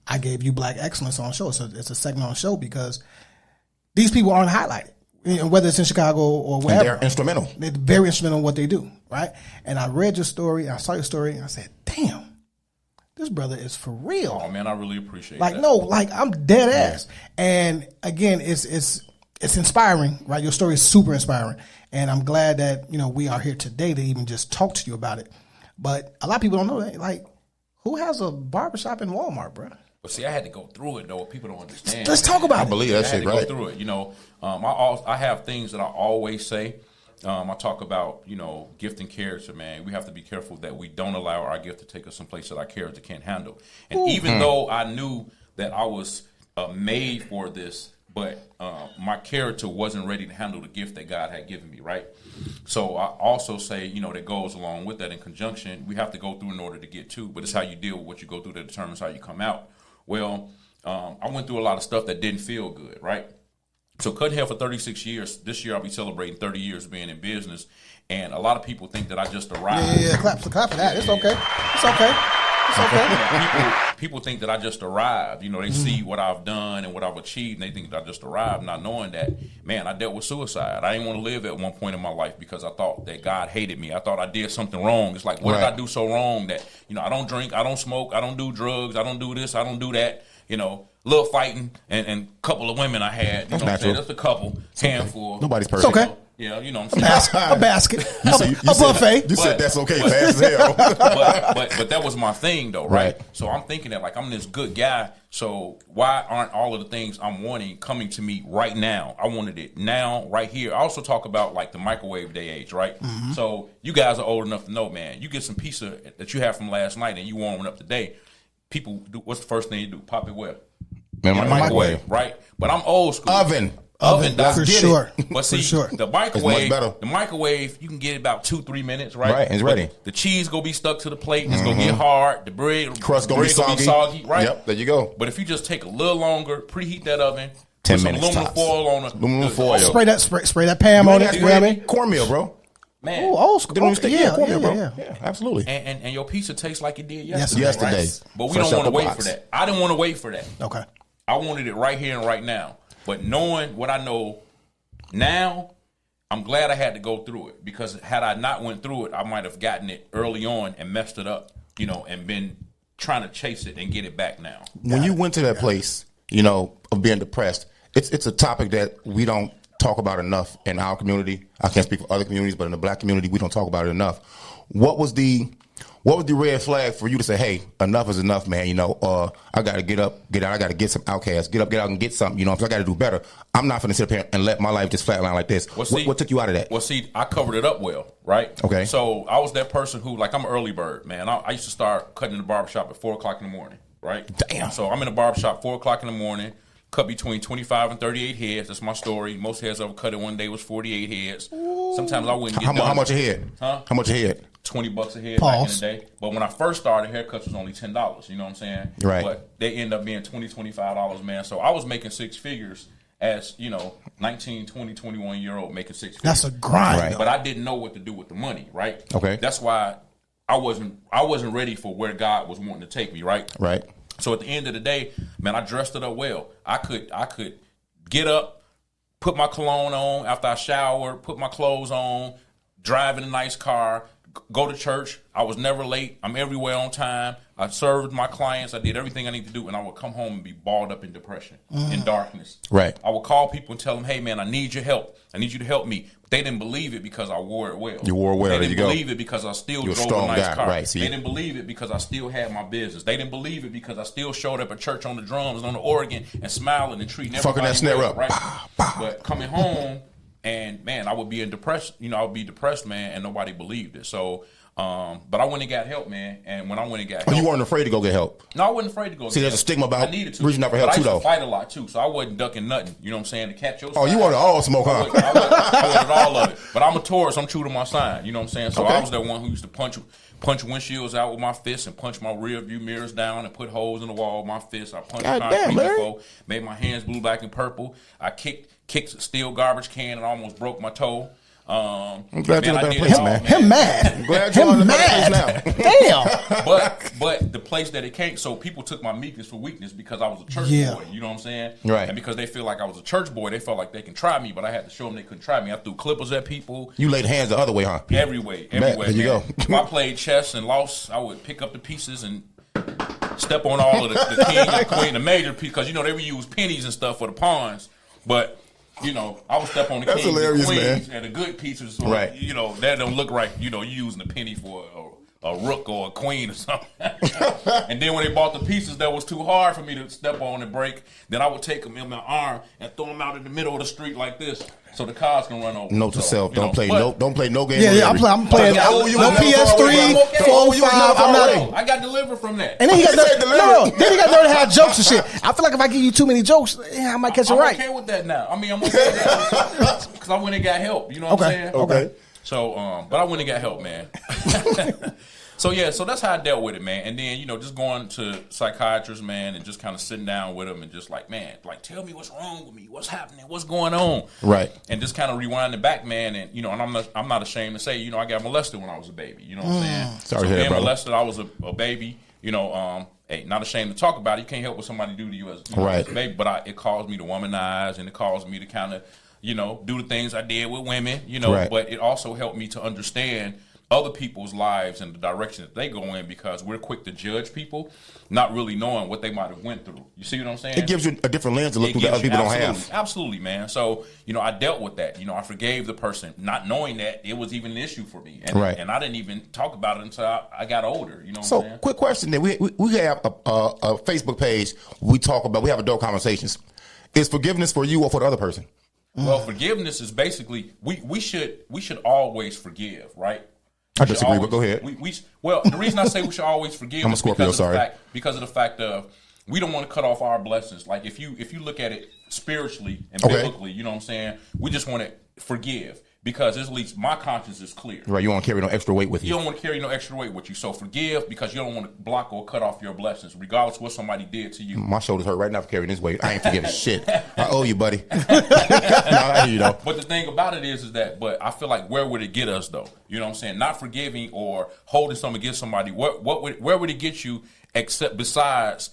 I gave you Black excellence on the show. So it's a segment on the show because these people aren't highlighted, whether it's in Chicago or wherever. And they're instrumental. They're very instrumental in what they do, right? And I read your story, I saw your story, and I said, damn. This brother is for real. Oh man, I really appreciate that. No, I'm dead ass. And again, it's inspiring, right? Your story is super inspiring. And I'm glad that, we are here today to even just talk to you about it. But a lot of people don't know that. Like, who has a barbershop in Walmart, bro? But see, I had to go through it though. People don't understand. Let's talk about it. I believe that shit, right? I had to go through it. You know, I have things that I always say. I talk about, you know, gift and character, man. We have to be careful that we don't allow our gift to take us someplace that our character can't handle. And even though I knew that I was made for this, but my character wasn't ready to handle the gift that God had given me, right? So I also say, you know, that goes along with that in conjunction. We have to go through in order to get to, but it's how you deal with what you go through that determines how you come out. Well, I went through a lot of stuff that didn't feel good, right? So cutting hair for 36 years. This year I'll be celebrating 30 years being in business. And a lot of people think that I just arrived. Yeah, clap for that. It's okay. It's okay. It's okay. People think that I just arrived. You know, they see what I've done and what I've achieved, and they think that I just arrived, not knowing that, man, I dealt with suicide. I didn't want to live at one point in my life because I thought that God hated me. I thought I did something wrong. It's like, what did I do so wrong that, you know, I don't drink, I don't smoke, I don't do drugs, I don't do this, I don't do that. You know, little fighting and a couple of women I had. You know what I'm saying? Just a couple, handful. Nobody's perfect. It's okay. Yeah, you know what I'm saying? A basket. A buffet. You said that's okay, fast as hell. but that was my thing, though, right? So I'm thinking that, like, I'm this good guy, so why aren't all of the things I'm wanting coming to me right now? I wanted it now, right here. I also talk about, like, the microwave day age, right? So you guys are old enough to know, man, you get some pizza that you had from last night and you warm it up today. People do, what's the first thing you do? Pop it where? In the microwave. Right? But I'm old school. Oven, for sure. But see, the microwave, you can get it about 2-3 minutes, right? Right, it's ready. The cheese gonna be stuck to the plate. It's gonna get hard. The bread crust gonna be soggy, right? Yep, there you go. But if you just take a little longer, preheat that oven, 10 put some minutes aluminum foil on it. Aluminum foil. Spray that Pam on it. You know what I mean? Cornmeal, bro. Man, old school. Cornmeal, bro. Yeah, absolutely. And your pizza tastes like it did yesterday. Yesterday. But we don't want to wait for that. I didn't want to wait for that. Okay. I wanted it right here and right now. But knowing what I know now, I'm glad I had to go through it, because had I not went through it, I might have gotten it early on and messed it up, you know, and been trying to chase it and get it back now. When you went to that place, you know, of being depressed, it's a topic that we don't talk about enough in our community. I can't speak for other communities, but in the black community, we don't talk about it enough. What was the red flag for you to say, hey, enough is enough, man? You know, I got to get out. I got to get some outcasts. Get out and get something. You know, I got to do better. I'm not going to sit up here and let my life just flatline like this. Well, what took you out of that? Well, see, I covered it up well, right? Okay. So I was that person who, like, I'm an early bird, man. I used to start cutting in the barbershop at 4 o'clock in the morning, right? Damn. So I'm in the barbershop 4 o'clock in the morning. Cut between 25 and 38 heads. That's my story. Most heads I've cut in one day was 48 heads. Sometimes I wouldn't get done. How much a head? Huh? How much a head? $20 a head Pause. back in the day. But when I first started, haircuts was only $10. You know what I'm saying? Right. But they end up being $20, $25, man. So I was making six figures as, you know, 19, 20, 21-year-old making six figures. That's a grind. Right. But I didn't know what to do with the money, right? Okay. That's why I wasn't ready for where God was wanting to take me, right? Right. So at the end of the day, man, I dressed it up well. I could get up, put my cologne on after I showered, put my clothes on, drive in a nice car, go to church. I was never late. I'm everywhere on time. I served my clients. I did everything I need to do, and I would come home and be balled up in depression, in darkness. Right. I would call people and tell them, hey, man, I need your help. I need you to help me. But they didn't believe it because I wore it well. You wore it well. They There you didn't go. believe it because I still You're a drove a strong nice guy. car. Right, see? They didn't believe it because I still had my business. They didn't believe it because I still showed up at church on the drums and on the organ and smiling and treating everybody Fucking that snare well, up. right? Bah, bah. But coming home, and man, I would be depressed. You know, I would be depressed, man, and nobody believed it. So, but I went and got help, man. And when I went and got help, You weren't afraid to go get help. no, I wasn't afraid to go. See, get there's a help. stigma about I needed to. reaching out for help, But I too, used to though. fight a lot too, so I wasn't ducking nothing. You know what I'm saying? To catch your Oh, you side. wanted all smoke, huh? I wanted all of it. But I'm a Taurus. I'm true to my sign. You know what I'm saying? So Okay. I was that one who used to punch windshields out with my fists and punch my rear view mirrors down and put holes in the wall with my fists. I punched God concrete damn, Larry. before, made my hands blue, black, and purple. I kicked a steel garbage can and almost broke my toe. I'm glad you're in a I better did place, it all, man. Him mad. Glad you're in a better mad. place now. Damn. But the place that it came, so people took my meekness for weakness because I was a church Yeah. boy. You know what I'm saying? Right. And because they feel like I was a church boy, they felt like they can try me, but I had to show them they couldn't try me. I threw clippers at people. You laid hands the other way, huh? Every way. There you go. If I played chess and lost, I would pick up the pieces and step on all of the king and queen, the major piece, because, you know, they would use pennies and stuff for the pawns. But, you know, I would step on the That's kings hilarious, and queens man. and the good pieces. So, Right. you know, that don't look right. You know, you using the penny for a rook or a queen or something. And then when they bought the pieces that was too hard for me to step on and break, then I would take them in my arm and throw them out in the middle of the street like this, so the cars can run over. Note to self: don't play no game. Yeah, I'm playing no PS3, 4, 5. I'm not. I got delivered from that. And then he got then he got to have jokes and shit. I feel like if I give you too many jokes, I might catch it right. I'm okay with that now. I mean, I'm okay with that because I went and got help. You know what I'm saying? Okay. So, but I went and got help, man. So that's how I dealt with it, man. And then, just going to psychiatrists, man, and just kind of sitting down with them and just like, man, like, tell me what's wrong with me, what's happening, what's going on, right? And just kind of rewinding back, man. And and I'm not ashamed to say, I got molested when I was a baby. You know what I'm saying? Sorry to hear that, brother. Molested, I was a baby. Hey, not ashamed to talk about it. You can't help what somebody do to you as a baby, but it caused me to womanize, and it caused me to kind of, do the things I did with women, but it also helped me to understand other people's lives and the direction that they go in, because we're quick to judge people, not really knowing what they might have went through. You see what I'm saying? It gives you a different lens to look through that other people don't have. Absolutely, man. So, I dealt with that. I forgave the person, not knowing that it was even an issue for me. And, and I didn't even talk about it until I got older. You know what I'm saying? So, quick question then. We have a Facebook page we have adult conversations. Is forgiveness for you or for the other person? Well, forgiveness is basically, we should always forgive, right? I disagree, but go ahead. The reason I say we should always forgive I'm a Scorpio, because of the fact of we don't want to cut off our blessings. Like if you look at it spiritually and biblically, you know what I'm saying? We just want to forgive because at least my conscience is clear. Right, you don't want to carry no extra weight with you. You don't want to carry no extra weight with you. So forgive because you don't want to block or cut off your blessings, regardless of what somebody did to you. My shoulders hurt right now for carrying this weight. I ain't forgiving shit. I owe you, buddy. No, I hear you though. But the thing about it is that, but I feel like where would it get us though? You know what I'm saying? Not forgiving or holding something against somebody. Where would it get you except besides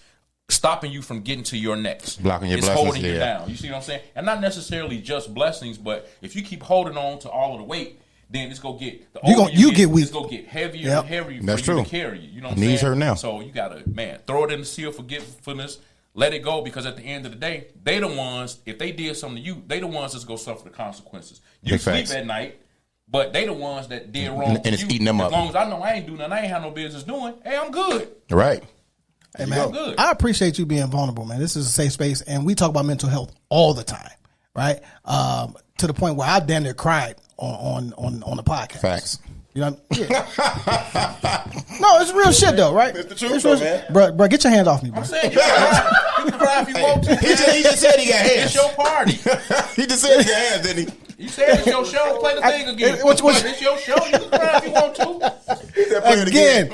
stopping you from getting to your next? Blocking your blessings. It's holding you down. You see what I'm saying? And not necessarily just blessings, but if you keep holding on to all of the weight, then it's gonna get you get weak. It's gonna get heavier and heavier for you to carry you. You know what I'm saying? Knees hurt now. So you gotta, throw it in the sea of forgiveness, let it go, because at the end of the day, they the ones, if they did something to you, they the ones that's gonna suffer the consequences. You sleep at night, but they the ones that did wrong and it's eating them up. As long as I know I ain't doing nothing, I ain't have no business doing, hey, I'm good. Right. Hey man, I appreciate you being vulnerable, man. This is a safe space, and we talk about mental health all the time, right? To the point where I've damn near cried on the podcast. Facts. You know, no, it's real shit though, right? It's the truth, though, man. Bro, get your hands off me, bro. I'm saying you can cry if you want to. He just said he got hands. It's your party. He just said he got hands, didn't he? You said it's your show. Play the thing again. It's your show. You can cry if you want to. Again,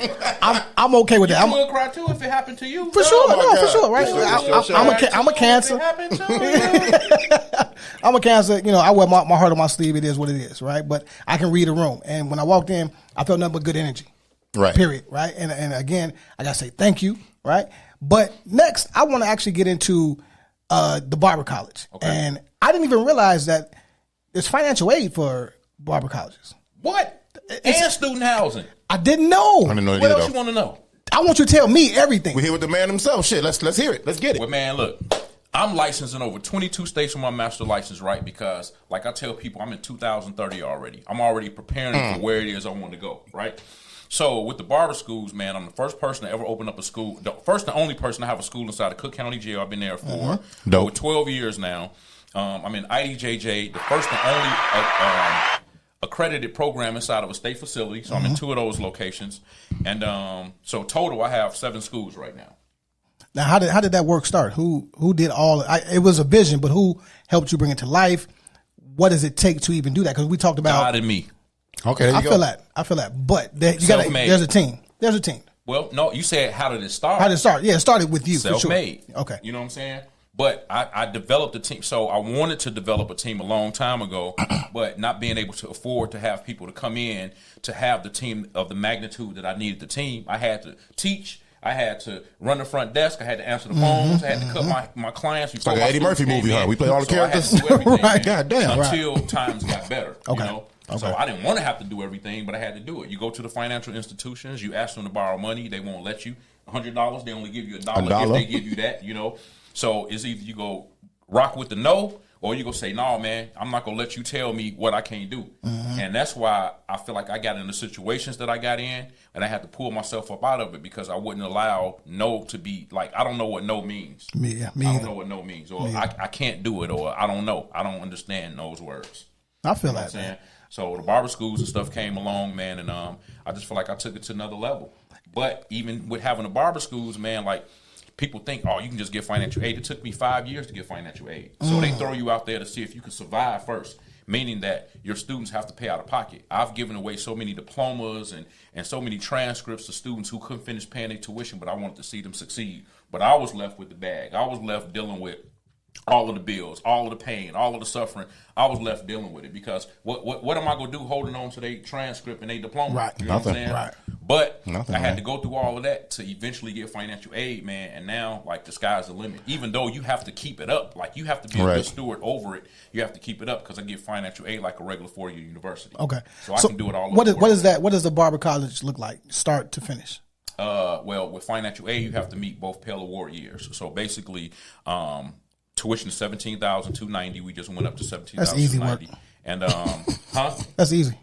I'm okay with that. You will cry too if it happened to you. For sure, for sure, right? I'm a Cancer. I'm a Cancer. I wear my heart on my sleeve. It is what it is, right? But I can read a room, and when I walked in, I felt nothing but good energy. Right. Period. Right. And again, I gotta say thank you. Right. But next, I want to actually get into the barber college, and I didn't even realize that there's financial aid for barber colleges. What? And student housing. I didn't know. I didn't know. What else you want to know? I want you to tell me everything. We're here with the man himself. Shit, let's hear it. Let's get it. Well, man, look, I'm licensed in over 22 states with my master license, right? Because, like I tell people, I'm in 2030 already. I'm already preparing for where it is I want to go, right? So with the barber schools, man, I'm the first person to ever open up a school. The first and only person to have a school inside of Cook County Jail. I've been there for over 12 years now. I'm in IDJJ, the first and only accredited program inside of a state facility. So I'm in 2 of those locations. And so total, I have 7 schools right now. Now, how did that work start? Who did all? It was a vision, but who helped you bring it to life? What does it take to even do that? Because we talked about God and me. Okay, there you go. I feel that. But there's a team. There's a team. Well, no, you said how did it start? How did it start? Yeah, it started with you. Self-made. For sure. Okay. You know what I'm saying? But I developed a team. So I wanted to develop a team a long time ago, but not being able to afford to have people to come in to have the team of the magnitude that I needed the team. I had to teach. I had to run the front desk. I had to answer the phones. I had to cut my clients. It's like an Eddie Murphy movie, huh? We play all the characters. I had to do everything, right, goddamn. Until times got better. Okay. You know? Okay. So I didn't want to have to do everything, but I had to do it. You go to the financial institutions. You ask them to borrow money. They won't let you. $100. They only give you $1 if they give you that. You know. So it's either you go rock with the no, or you gonna say, no, man, I'm not gonna let you tell me what I can't do. And that's why I feel like I got in the situations that I got in, and I had to pull myself up out of it because I wouldn't allow no to be like, I don't know what no means. Me I don't know what no means, or I can't do it, or I don't know. I don't understand those words. I feel You know that, what I'm man. saying? So the barber schools and stuff came along, man, and I just feel like I took it to another level. But even with having the barber schools, man, like, people think, oh, you can just get financial aid. It took me 5 years to get financial aid. So they throw you out there to see if you can survive first, meaning that your students have to pay out of pocket. I've given away so many diplomas and so many transcripts to students who couldn't finish paying their tuition, but I wanted to see them succeed. But I was left with the bag. I was left dealing with all of the bills, all of the pain, all of the suffering. I was left dealing with it because what am I going to do holding on to their transcript and their diploma? Right. You know what I'm saying? Right. But Nothing, I had man. to go through all of that to eventually get financial aid, man. And now, like, the sky's the limit. Even though you have to keep it up. Like, you have to be a good steward over it. You have to keep it up because I get financial aid like a regular 4-year university. Okay. So I can do it all over What the world. is that? What does the barber college look like, start to finish? Well, with financial aid, you have to meet both Pell Award years. So basically, tuition is $17,290. We just went up to $17,290. That's easy work. And That's easy.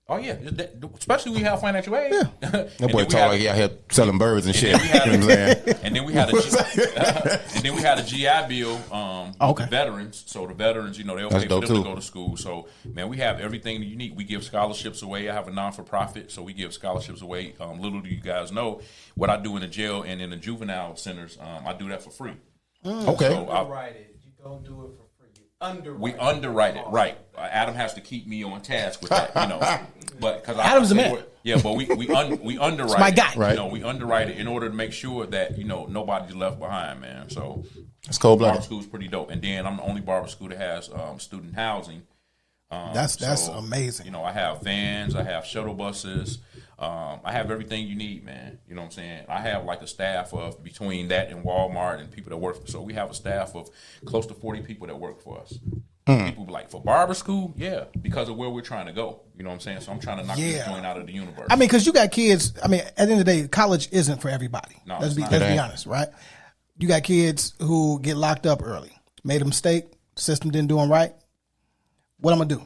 Oh yeah, especially when you have financial aid. Yeah. That boy talk like he out here selling birds and shit. You know what I'm saying? And then we had a GI Bill with the veterans. So the veterans, you know, they'll pay for them to go to school. So man, we have everything that you need. We give scholarships away. I have a non-for-profit, so we give scholarships away. Little do you guys know what I do in the jail and in the juvenile centers. I do that for free. Okay. So Underwrite it. You don't do it for free. We underwrite it, right? Adam has to keep me on task with that, you know. But because Adam's the man. Yeah, but we underwrite. It's my guy, it, right? You know, we underwrite it in order to make sure that nobody's left behind, man. So it's cold blooded. Barber school's pretty dope, and then I'm the only barber school that has student housing. That's amazing. You know, I have vans, I have shuttle buses, I have everything you need, man. You know what I'm saying? I have like a staff of between that and Walmart and people that work. So we have a staff of close to 40 people that work for us. People be like, for barber school? Yeah, because of where we're trying to go. You know what I'm saying? So I'm trying to knock this joint out of the universe. I mean, because you got kids. I mean, at the end of the day, college isn't for everybody. No, let's be it's not. honest, right? You got kids who get locked up early, made a mistake, system didn't do them right. What I'm gonna do?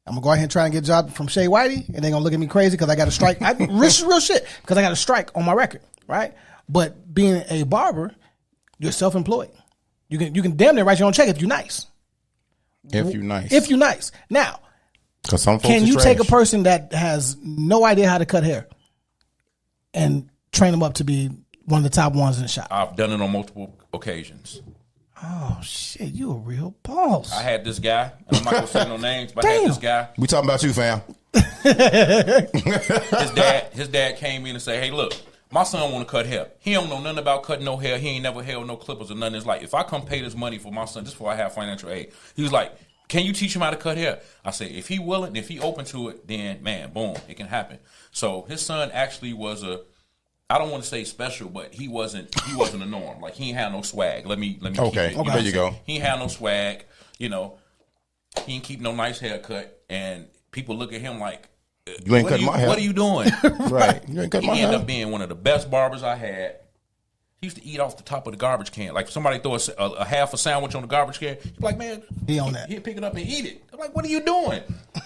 I'm gonna go ahead and try and get a job from Shea Whitey, and they're gonna look at me crazy because I got a strike. Real shit, because I got a strike on my record, right? But being a barber, you're self-employed. You can damn near write your own check if you're nice. If you're nice. If you're nice. Now, because some folks can you trash. take a person that has no idea how to cut hair and train them up to be one of the top ones in the shop? I've done it on multiple occasions. Oh shit, you a real boss. I had this guy. I'm not gonna say no names, but I Damn. had this guy. We talking about you, fam. His dad came in and said, "Hey, look, my son want to cut hair. He don't know nothing about cutting no hair. He ain't never held no clippers or nothing. It's like, if I come pay this money for my son just before I have financial aid," he was like, "Can you teach him how to cut hair?" I said, if he willing, if he open to it, then man, boom, it can happen. So his son actually was I don't want to say special, but he wasn't a norm. Like, he ain't had no swag. Let me Okay, keep it, there you go. He ain't had no swag, you know. He ain't keep no nice haircut, and people look at him like, You ain't cutting my hair. What are you doing? Right. You ain't cutting my He hair. ended up being one of the best barbers I had. He used to eat off the top of the garbage can. Like, somebody throw a half a sandwich on the garbage can, he'd be like, man, He on that. He'd pick it up and eat it. I'm like, what are you doing?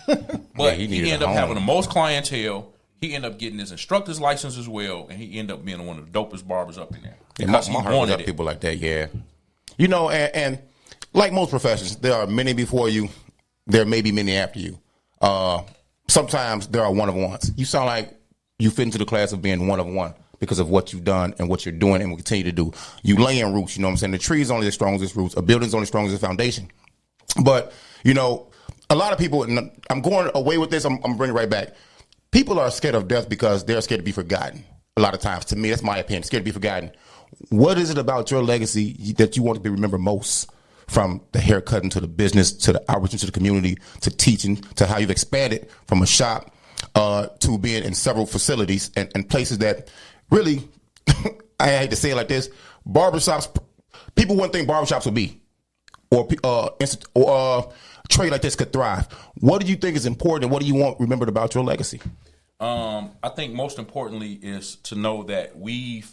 But Yeah, he needed ended a up having the home. most clientele. He ended up getting his instructor's license as well, and he ended up being one of the dopest barbers up in there. Yeah, Because my he heart was wanted up it. people like that, yeah. You know, and like most professions, there are many before you. There may be many after you. Sometimes there are one-of-ones. You sound like you fit into the class of being one-of-one because of what you've done and what you're doing and will continue to do. You laying roots, you know what I'm saying? The tree's only as strong as its roots. A building's only as strong as its foundation. But, you know, a lot of people, and I'm going away with this, I'm bringing it right back. People are scared of death because they're scared to be forgotten. A lot of times, to me, that's my opinion, scared to be forgotten. What is it about your legacy that you want to be remembered most? From the haircutting to the business, to the outreach to the community, to teaching, to how you've expanded from a shop to being in several facilities and places that really, I hate to say it like this, barbershops, people wouldn't think barbershops would be, or a trade like this could thrive. What do you think is important, and what do you want remembered about your legacy? I think most importantly is to know that we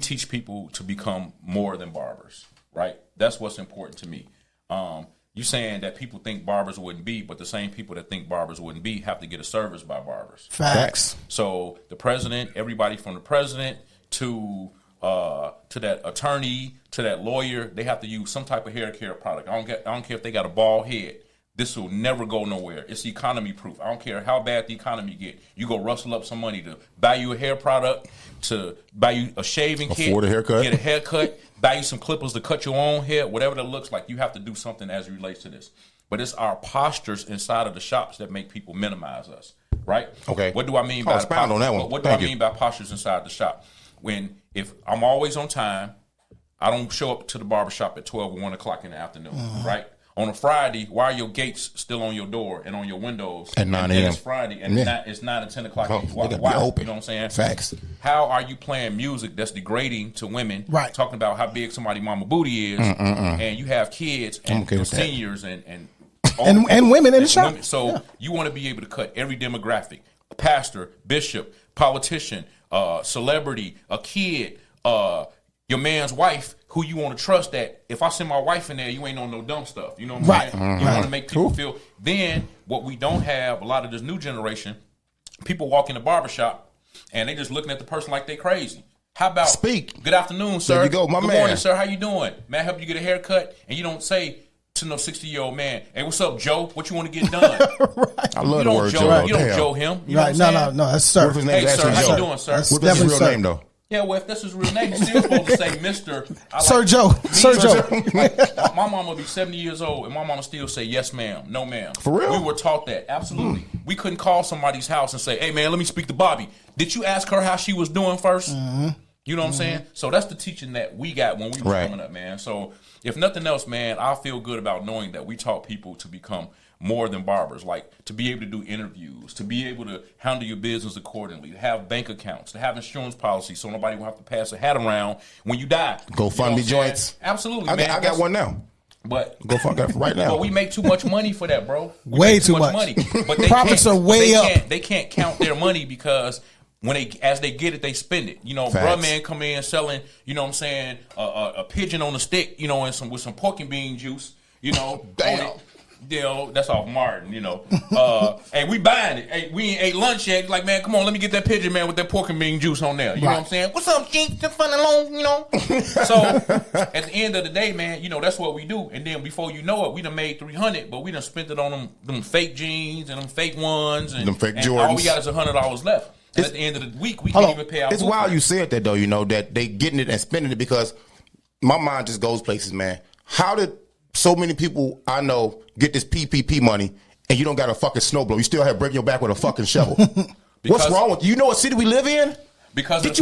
teach people to become more than barbers, right? That's what's important to me. You saying that people think barbers wouldn't be, but the same people that think barbers wouldn't be have to get a service by barbers. Facts. So the president, everybody from the president to that attorney to that lawyer, they have to use some type of hair care product. I don't care if they got a bald head. This will never go nowhere. It's economy proof. I don't care how bad the economy get. You go rustle up some money to buy you a hair product, to buy you a shaving kit, afford a haircut, get a haircut, buy you some clippers to cut your own hair, whatever that looks like. You have to do something as it relates to this. But it's our postures inside of the shops that make people minimize us, right? Okay. What do I mean by expound on that one? What do I mean by postures inside the shop? If I'm always on time, I don't show up to the barbershop at 12 or 1 o'clock in the afternoon, right? On a Friday, why are your gates still on your door and on your windows at 9 a.m.? It's Friday, and it's 9 or 10 o'clock. Why? Open. You know what I'm saying? Facts. How are you playing music that's degrading to women? Right. Talking about how big somebody mama booty is, and you have kids and seniors and women in the shop. So you want to be able to cut every demographic: pastor, bishop, politician, celebrity, a kid, your man's wife, who you want to trust that if I send my wife in there, you ain't on no dumb stuff. You know what I'm saying? You want to make people feel. Then what we don't have, a lot of this new generation, people walk in the barbershop and they just looking at the person like they crazy. How about speak? Good afternoon, sir. There you go, my Good man. morning, sir. How you doing? May I help you get a haircut? And you don't say to no 60-year-old man, hey, what's up, Joe? What you want to get done? I love the word Joe. Right. You don't Joe him. You know what I'm saying? No, that's sir. What if his name Hey, sir, how Joe? you doing, sir? What if that's his real name, though? Yeah, well, if that's his real name, he's still supposed to say Mr. Sir Joe. Sir Joe. My mama will be 70 years old, and my mama still say, yes, ma'am, no, ma'am. For real? We were taught that. Absolutely. We couldn't call somebody's house and say, hey, man, let me speak to Bobby. Did you ask her how she was doing first? You know what I'm saying? So that's the teaching that we got when we were coming up, man. So if nothing else, man, I feel good about knowing that we taught people to become more than barbers, like to be able to do interviews, to be able to handle your business accordingly, to have bank accounts, to have insurance policies so nobody will have to pass a hat around when you die. GoFundMe joints. Absolutely, man. I got one now. But go fuck that right now. But we make too much money for that, bro. Way too much money. But they profits are way up. They can't count their money because as they get it, they spend it. You know, bruh man come in selling, you know what I'm saying, a pigeon on a stick, you know, and with some pork and bean juice, you know. Damn. You know, that's off Martin, you know. Hey, we buying it. Hey, we ain't ate lunch yet. Like, man, come on, let me get that pigeon, man, with that pork and bean juice on there. You know what I'm saying? What's up, Chief? Just fun along, you know. So, at the end of the day, man, you know, that's what we do. And then before you know it, we done made $300, but we done spent it on them fake jeans and them fake ones. And them fake and Jordans. all we got is $100 left. And at the end of the week, we can't even pay our It's wild you said that, though, you know, that they getting it and spending it, because my mind just goes places, man. How did so many people I know get this PPP money and you don't got a fucking snowblower? You still have breaking your back with a fucking shovel. What's wrong with you? You know what city we live in? Because of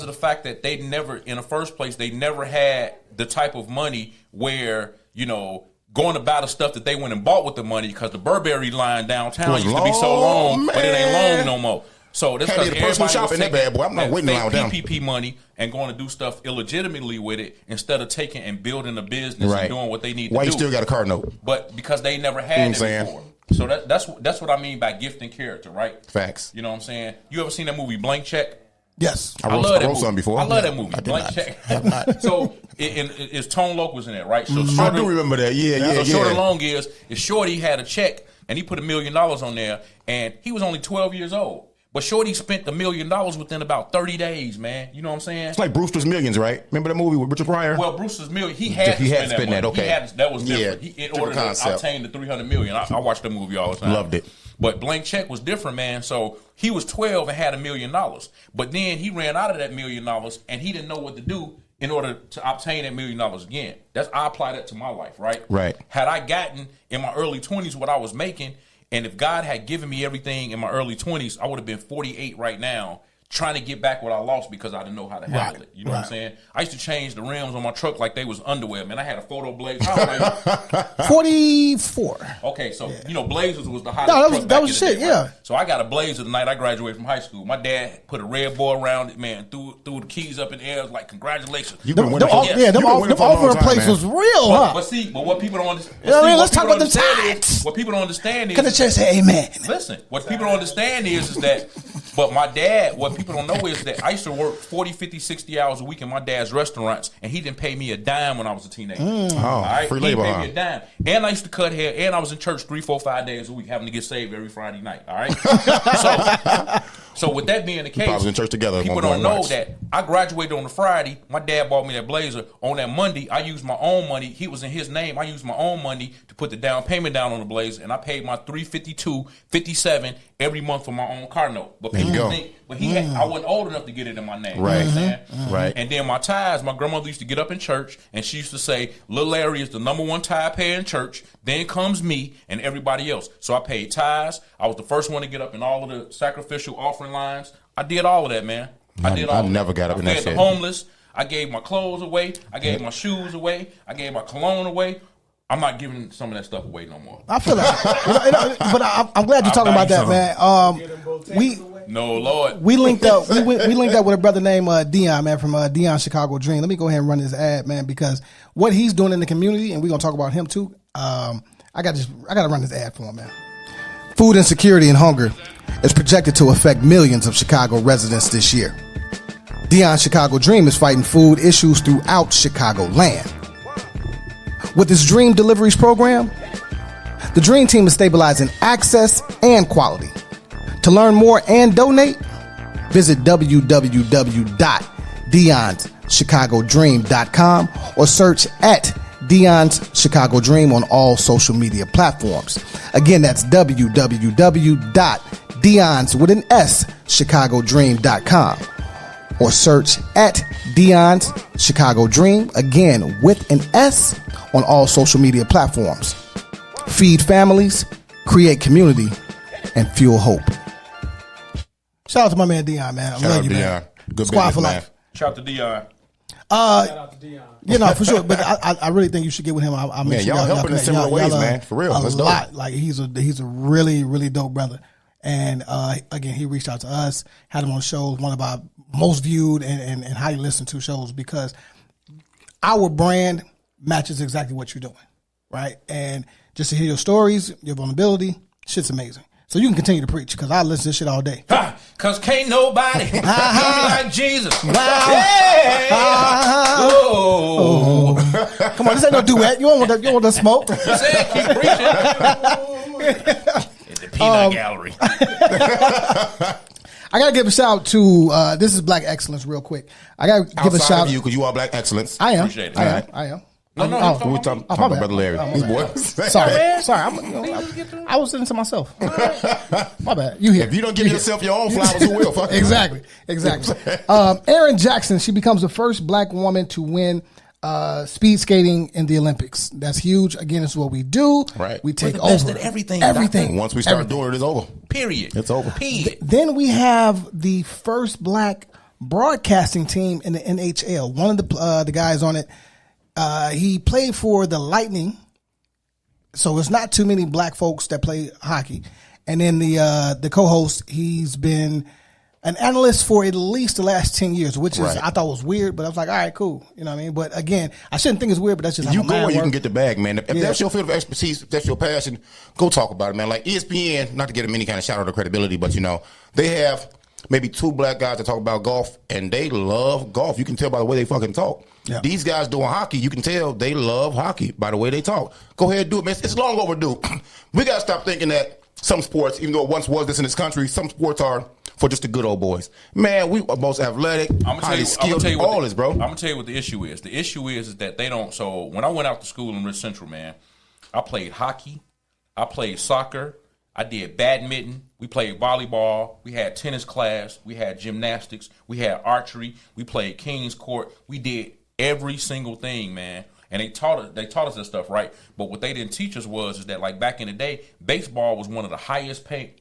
the fact that they never, in the first place, they never had the type of money where, you know, going to buy the stuff that they went and bought with the money, because the Burberry line downtown used to be so long, but it ain't long no more. So that's because everybody was taking bad boy. I'm not waiting around them. PPP money and going to do stuff illegitimately with it instead of taking and building a business and doing what they need to do. Why you still got a car note? But because they never had it before. So that's what I mean by gift and character, right? Facts. You know what I'm saying? You ever seen that movie Blank Check? Yes. I wrote something before. I love that movie. Blank Check. Have not. So it's Tone Loc was in it, right? So I do remember that. Yeah. So short and long is Shorty had a check and he put $1 million on there, and he was only 12 years old. But Shorty spent $1 million within about 30 days, man. You know what I'm saying? It's like Brewster's Millions, right? Remember that movie with Richard Pryor? Well, Brewster's Millions, he had to spend that money. Okay. That was different. Yeah, In order to obtain the $300 million. I watched the movie all the time. Loved it. But Blank Check was different, man. So he was 12 and had $1 million. But then he ran out of that $1 million and he didn't know what to do in order to obtain that $1 million again. I apply that to my life, right? Right. Had I gotten in my early 20s what I was making, and if God had given me everything in my early 20s, I would have been 48 right now, trying to get back what I lost because I didn't know how to handle it. You know what I'm saying? I used to change the rims on my truck like they was underwear, man. I had a photo blaze. 44. Okay, so, you know, Blazers was the hottest truck that was shit, day, right? So I got a Blazer the night I graduated from high school. My dad put a red bow around it, man, threw the keys up in the air. It was like, congratulations. Them over place was real, huh? But what people don't understand. Let's talk about the times. What people don't understand is. Can the church say amen? Listen, what people don't understand is that, but my dad, what people don't know is that I used to work 40, 50, 60 hours a week in my dad's restaurants, and he didn't pay me a dime when I was a teenager. All right? Free He labor, didn't pay me a dime. And I used to cut hair, and I was in church 3, 4, 5 days a week, having to get saved every Friday night. All right? So with that being the case, was in church together. People don't know that I graduated on a Friday. My dad bought me that blazer. On that Monday, I used my own money. He was in his name. I used my own money to put the down payment down on the blazer, and I paid my $352.57 every month for my own car note. But people think, I wasn't old enough to get it in my name. Right. You know what I'm saying? Right. And then my ties, my grandmother used to get up in church, and she used to say, "Little Larry is the number one tie payer in church. Then comes me and everybody else." So I paid ties. I was the first one to get up in all of the sacrificial offering lines. I did all of that, man. I did all of that. never got up in that shit. I fed the homeless. I gave my clothes away. I gave my shoes away. I gave my cologne away. I'm not giving some of that stuff away no more. I feel like, but I'm glad you're talking about that, man. No, Lord. We linked up. We linked up with a brother named Dion, man, from Dion Chicago Dream. Let me go ahead and run his ad, man, because what he's doing in the community, and we're gonna talk about him too. I got to run this ad for him, man. Food insecurity and hunger is projected to affect millions of Chicago residents this year. Dion Chicago Dream is fighting food issues throughout Chicagoland. With its Dream Deliveries program, the Dream Team is stabilizing access and quality. To learn more and donate, visit www.Dion'sChicagoDream.com or search at Dion's Chicago Dream on all social media platforms. Again, that's www.Dion'sChicagoDream.com or search at Dion's Chicago Dream, again with an S, on all social media platforms. Feed families, create community, and fuel hope. Shout out to my man Dion, man. I love you, man. Good Squad for man. life. Shout out to Dion. Shout out to Dion. You know, for sure. But I really think you should get with him. I Man, y'all helping in similar ways, man. For real. That's lot. dope. Like he's a really, really dope brother. And again, he reached out to us, had him on shows, one of our most viewed and highly listened to shows, because our brand matches exactly what you're doing, right? And just to hear your stories, your vulnerability, shit's amazing. So you can continue to preach, because I listen to this shit all day. Because can't nobody do me like Jesus. Wow. Yeah. Oh. Come on, this ain't no duet. You don't want the smoke. You said keep preaching. At the peanut gallery. I gotta give a shout out to this is Black Excellence real quick. I gotta give a shout out to you, because you are Black Excellence. I am. Appreciate it. I am. We were talking about Brother Larry. These boys. Sorry. I was listening to myself. My bad. You here? If you don't give yourself your own flowers, who will? Fuck Exactly. Erin Jackson, she becomes the first black woman to win speed skating in the Olympics. That's huge. Again, it's what we do. Right. We take We're the best over at everything. Everything. Once we start doing it, it's over. Period. It's over. Then we have the first black broadcasting team in the NHL. One of the guys on it, he played for the Lightning, so it's not too many black folks that play hockey. And then the co-host, he's been an analyst for at least the last 10 years, which is I thought was weird, but I was like, all right, cool. You know what I mean? But again, I shouldn't think it's weird, but that's just how you my go mind where you works. can get the bag, man. If that's your field of expertise, if that's your passion, go talk about it, man. Like ESPN, not to get them any kind of shout out or credibility, but you know, they have maybe 2 black guys that talk about golf, and they love golf. You can tell by the way they fucking talk. Yeah. These guys doing hockey, you can tell they love hockey by the way they talk. Go ahead and do it, man. It's long overdue. We got to stop thinking that some sports, even though it once was this in this country, some sports are for just the good old boys. Man, we are most athletic, highly skilled, all this, bro. I'm going to tell you what the issue is. The issue is that they don't. So when I went out to school in Rich Central, man, I played hockey. I played soccer. I did badminton. We played volleyball. We had tennis class. We had gymnastics. We had archery. We played King's Court. We did every single thing, man. And they taught us that stuff, right? But what they didn't teach us is that, like, back in the day, baseball was one of the highest paying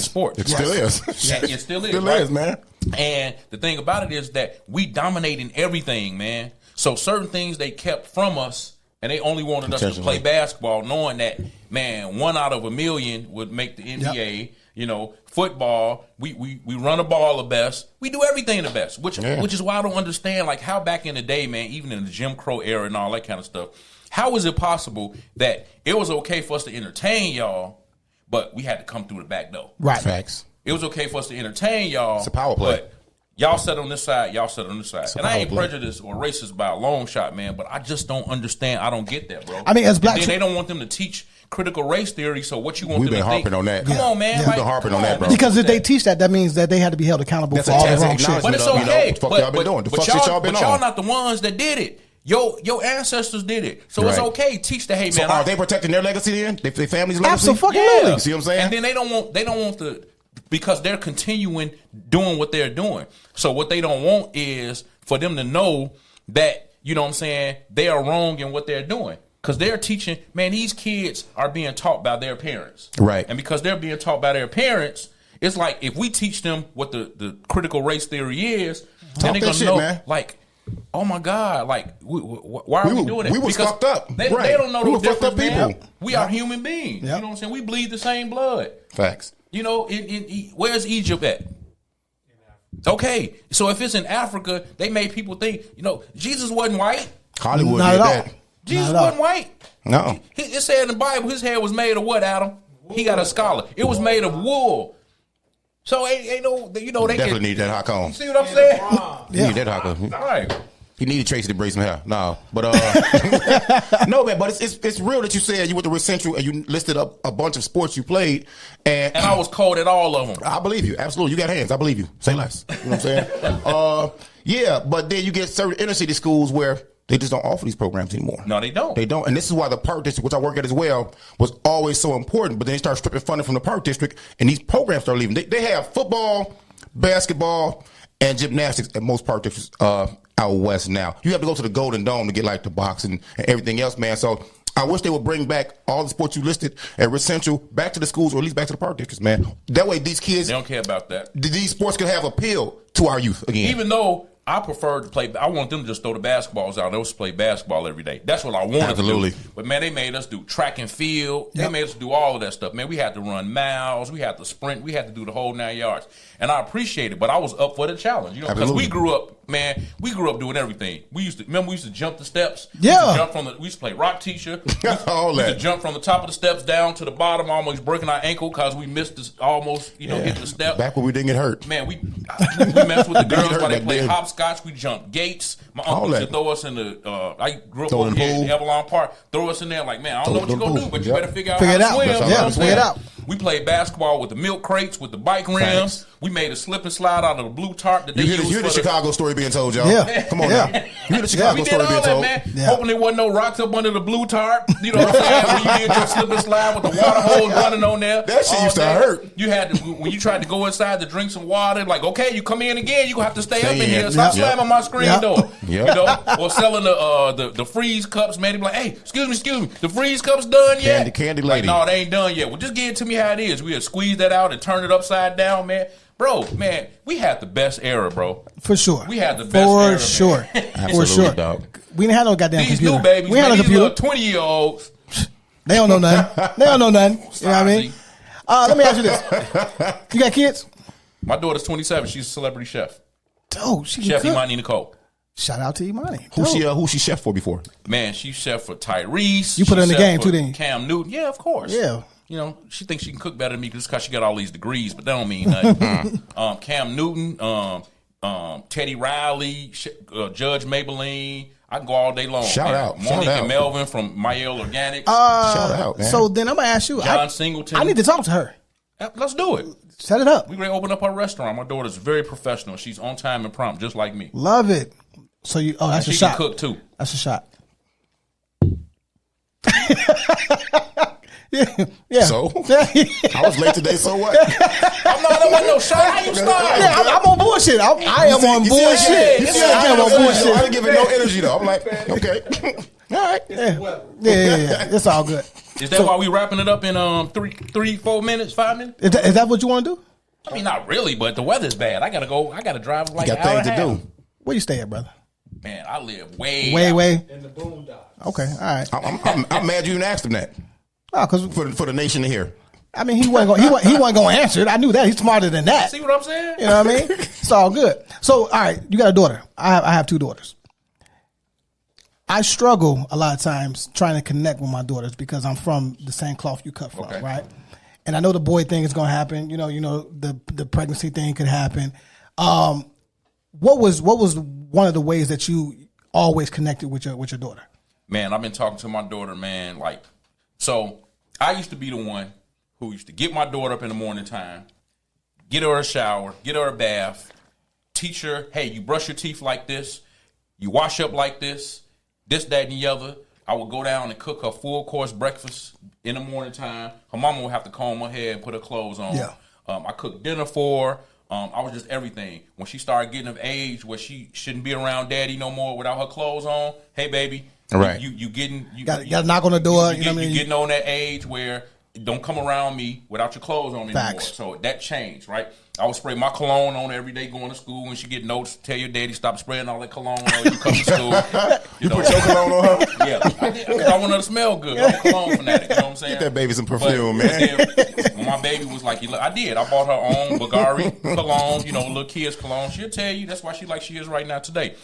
sports. It still is. It still is, Still right? is, man. And the thing about it is that we dominate in everything, man. So certain things they kept from us, and they only wanted us to play basketball, knowing that, man, 1 out of a million would make the NBA. Yep. You know, football, we run a ball the best. We do everything the best, which is why I don't understand, like, how back in the day, man, even in the Jim Crow era and all that kind of stuff, how is it possible that it was okay for us to entertain y'all, but we had to come through the back door? Right. Facts. It was okay for us to entertain y'all. It's a power play. But y'all sat on this side, y'all sat on this side. It's a And I ain't power play. prejudiced or racist by a long shot, man, but I just don't understand. I don't get that, bro. I mean, as black, And then they don't want them to teach critical race theory, so what you want We've them been to think? harping on that. Come on, man. We've been harping on that, bro. because if they teach that, that means that they had to be held accountable That's for a all the tacit wrong shit. But it's acknowledgement of, okay. what the fuck y'all been doing. The fuck shit y'all been but y'all on. not the ones that did it. Your ancestors did it. So it's Right. okay. Teach the, hey, So man. are they protecting their legacy then? Their family's legacy? Absolutely. Yeah. You see what I'm saying? And then they don't want the, because they're continuing doing what they're doing. So what they don't want is for them to know that, you know what I'm saying, they are wrong in what they're doing. Because they're teaching, man, these kids are being taught by their parents. Right. And because they're being taught by their parents, it's like if we teach them what the critical race theory is, then they're going to know, man. like, oh my God, like, why are we doing it? We was Because fucked up. They Right. don't know We no were fucked up difference, man. people. We are human beings. Yep. You know what I'm saying? We bleed the same blood. Facts. You know, where's Egypt at? Okay, so if it's in Africa, they made people think, you know, Jesus wasn't white. Hollywood Not did at all. that. Jesus Not at all. wasn't white. No. It said in the Bible, his hair was made of what, Adam? He got a scholar. It was made of wool. So ain't no, you know, they Definitely can need that hot cone. see what I'm saying. He need that hot cone. All right. He needed Tracy to braid some hair. No, but no, man. But it's real that you said you went to Red Central and you listed up a bunch of sports you played, and I was cold at all of them. I believe you. Absolutely, you got hands. I believe you. Say less. You know what I'm saying? Yeah, but then you get certain inner city schools where they just don't offer these programs anymore. No, they don't. They don't. And this is why the Park District, which I work at as well, was always so important. But then they start stripping funding from the Park District, and these programs start leaving. They have football, basketball, and gymnastics at most Park Districts out west now. You have to go to the Golden Dome to get like the boxing and everything else, man. So I wish they would bring back all the sports you listed at Red Central back to the schools, or at least back to the Park Districts, man. That way these kids, They don't care about that. these sports can have appeal to our youth again. Even though I prefer to play, I want them to just throw the basketballs out. They just play basketball every day. That's what I wanted Absolutely. to do. But man, they made us do track and field. Yep. They made us do all of that stuff. Man, we had to run miles. We had to sprint. We had to do the whole 9 yards. And I appreciate it, but I was up for the challenge. You know, because Absolutely. we grew up, man. We grew up doing everything. We used to jump the steps. Yeah. We used to play rock teacher. All we used that. to jump from the top of the steps down to the bottom, almost breaking our ankle because we missed this, almost, hitting the step. Back when we didn't get hurt. Man, we messed with the girls hurt while they back played then. hopscotch. We jumped gates. My All uncle used that. to throw us in the. I grew up Throw over in the here in pool. Avalon Park. Throw us in there, like, man, I don't know what you're Throw in gonna the do, pool. but you Yep. better figure out Figure how it to out. swim. That's You all know right. what I'm Figure it saying? out. We played basketball with the milk crates, with the bike rims. Facts. We made a slip and slide out of the blue tarp that they You hear used the for Chicago story being told, y'all. Yeah. Come on Yeah. now. You hear the Chicago We did story all being that, told. man. Yeah. Hoping there wasn't no rocks up under the blue tarp. You know what I'm saying? When you did your slip and slide with the water hose running on there. That shit all used to day. hurt. You had to, when you tried to go inside to drink some water, like, okay, you come in again, you gonna have to stay up in here. Stop Yep. slamming my screen Yep. door. Yep. You know, or selling the freeze cups, man. They be like, hey, excuse me, the freeze cups done yet? Candy Like, lady. no, they ain't done yet. Well, just give it to me how it is. We had squeeze that out and turn it upside down, man. Bro, man, we had the best era, bro. For sure. We had the best For era, man. sure. For Absolutely, sure. dog. We didn't have no goddamn These computer. new babies, we had man, no these computer. little 20-year-olds. They don't know nothing. They don't know nothing. You know what I mean? Let me ask you this. You got kids? My daughter's 27. She's a celebrity chef. Oh, she can Chef cook. Imani Nicole. Shout out to Imani. Who she chef for before? Man, she's chef for Tyrese. You put her in She's the chef game, for too, didn't you? Cam Newton. Yeah, of course. Yeah. You know, she thinks she can cook better than me just because she got all these degrees, but that don't mean nothing. Cam Newton, Teddy Riley, Judge Maybelline. I can go all day long. Shout out. Monique Shout out. and Melvin from Mayel Organics. Shout out, man. So then I'm going to ask you. John Singleton. I need to talk to her. Let's do it. Set it up. We're going to open up our restaurant. My daughter's very professional. She's on time and prompt, just like me. Love it. So you, that's a She shot. can cook, too. That's a shot. yeah. So? I was late today, so what? That wasn't no shot. How you start? Yeah, I'm on bullshit. I am on bullshit. You see, I am on I bullshit. didn't give it no energy, though. I'm like, okay. All right. Yeah. It's all good. Is that why we wrapping it up in 4 minutes, 5 minutes? Is that what you want to do? I mean, not really, but the weather's bad. I gotta go. I gotta drive like You an got hour things and a to half. do. Where you stay at, brother? Man, I live way. In the boondocks. Okay, all right. I'm mad you even asked him that. Oh, because For the nation to hear. I mean, he wasn't going to answer it. I knew that. He's smarter than that. See what I'm saying? You know what I mean? It's all good. So, all right, you got a daughter. I have 2 daughters. I struggle a lot of times trying to connect with my daughters because I'm from the same cloth you cut from, Okay. right? and I know the boy thing is going to happen. You know, the pregnancy thing could happen. What was one of the ways that you always connected with your daughter? Man, I've been talking to my daughter, man. Like, so I used to be the one who used to get my daughter up in the morning time, get her a shower, get her a bath, teach her, hey, you brush your teeth like this, you wash up like this, that, and the other. I would go down and cook her full course breakfast in the morning time. Her mama would have to comb her hair and put her clothes on. Yeah. I cooked dinner for her. I was just everything. When she started getting of age where she shouldn't be around daddy no more without her clothes on, hey baby, right. you getting you got to knock on the door. You getting on that age where don't come around me without your clothes on anymore. So that changed, right? I would spray my cologne on every day going to school. When she get notes, tell your daddy stop spraying all that cologne on you come to school. You put your cologne on her? Yeah, I did, because I want her to smell good. I'm a cologne fanatic, you know what I'm saying? Get that baby some perfume, man. When my baby was like, I did. I bought her own Bulgari cologne, little kids cologne. She'll tell you that's why she like she is right now today.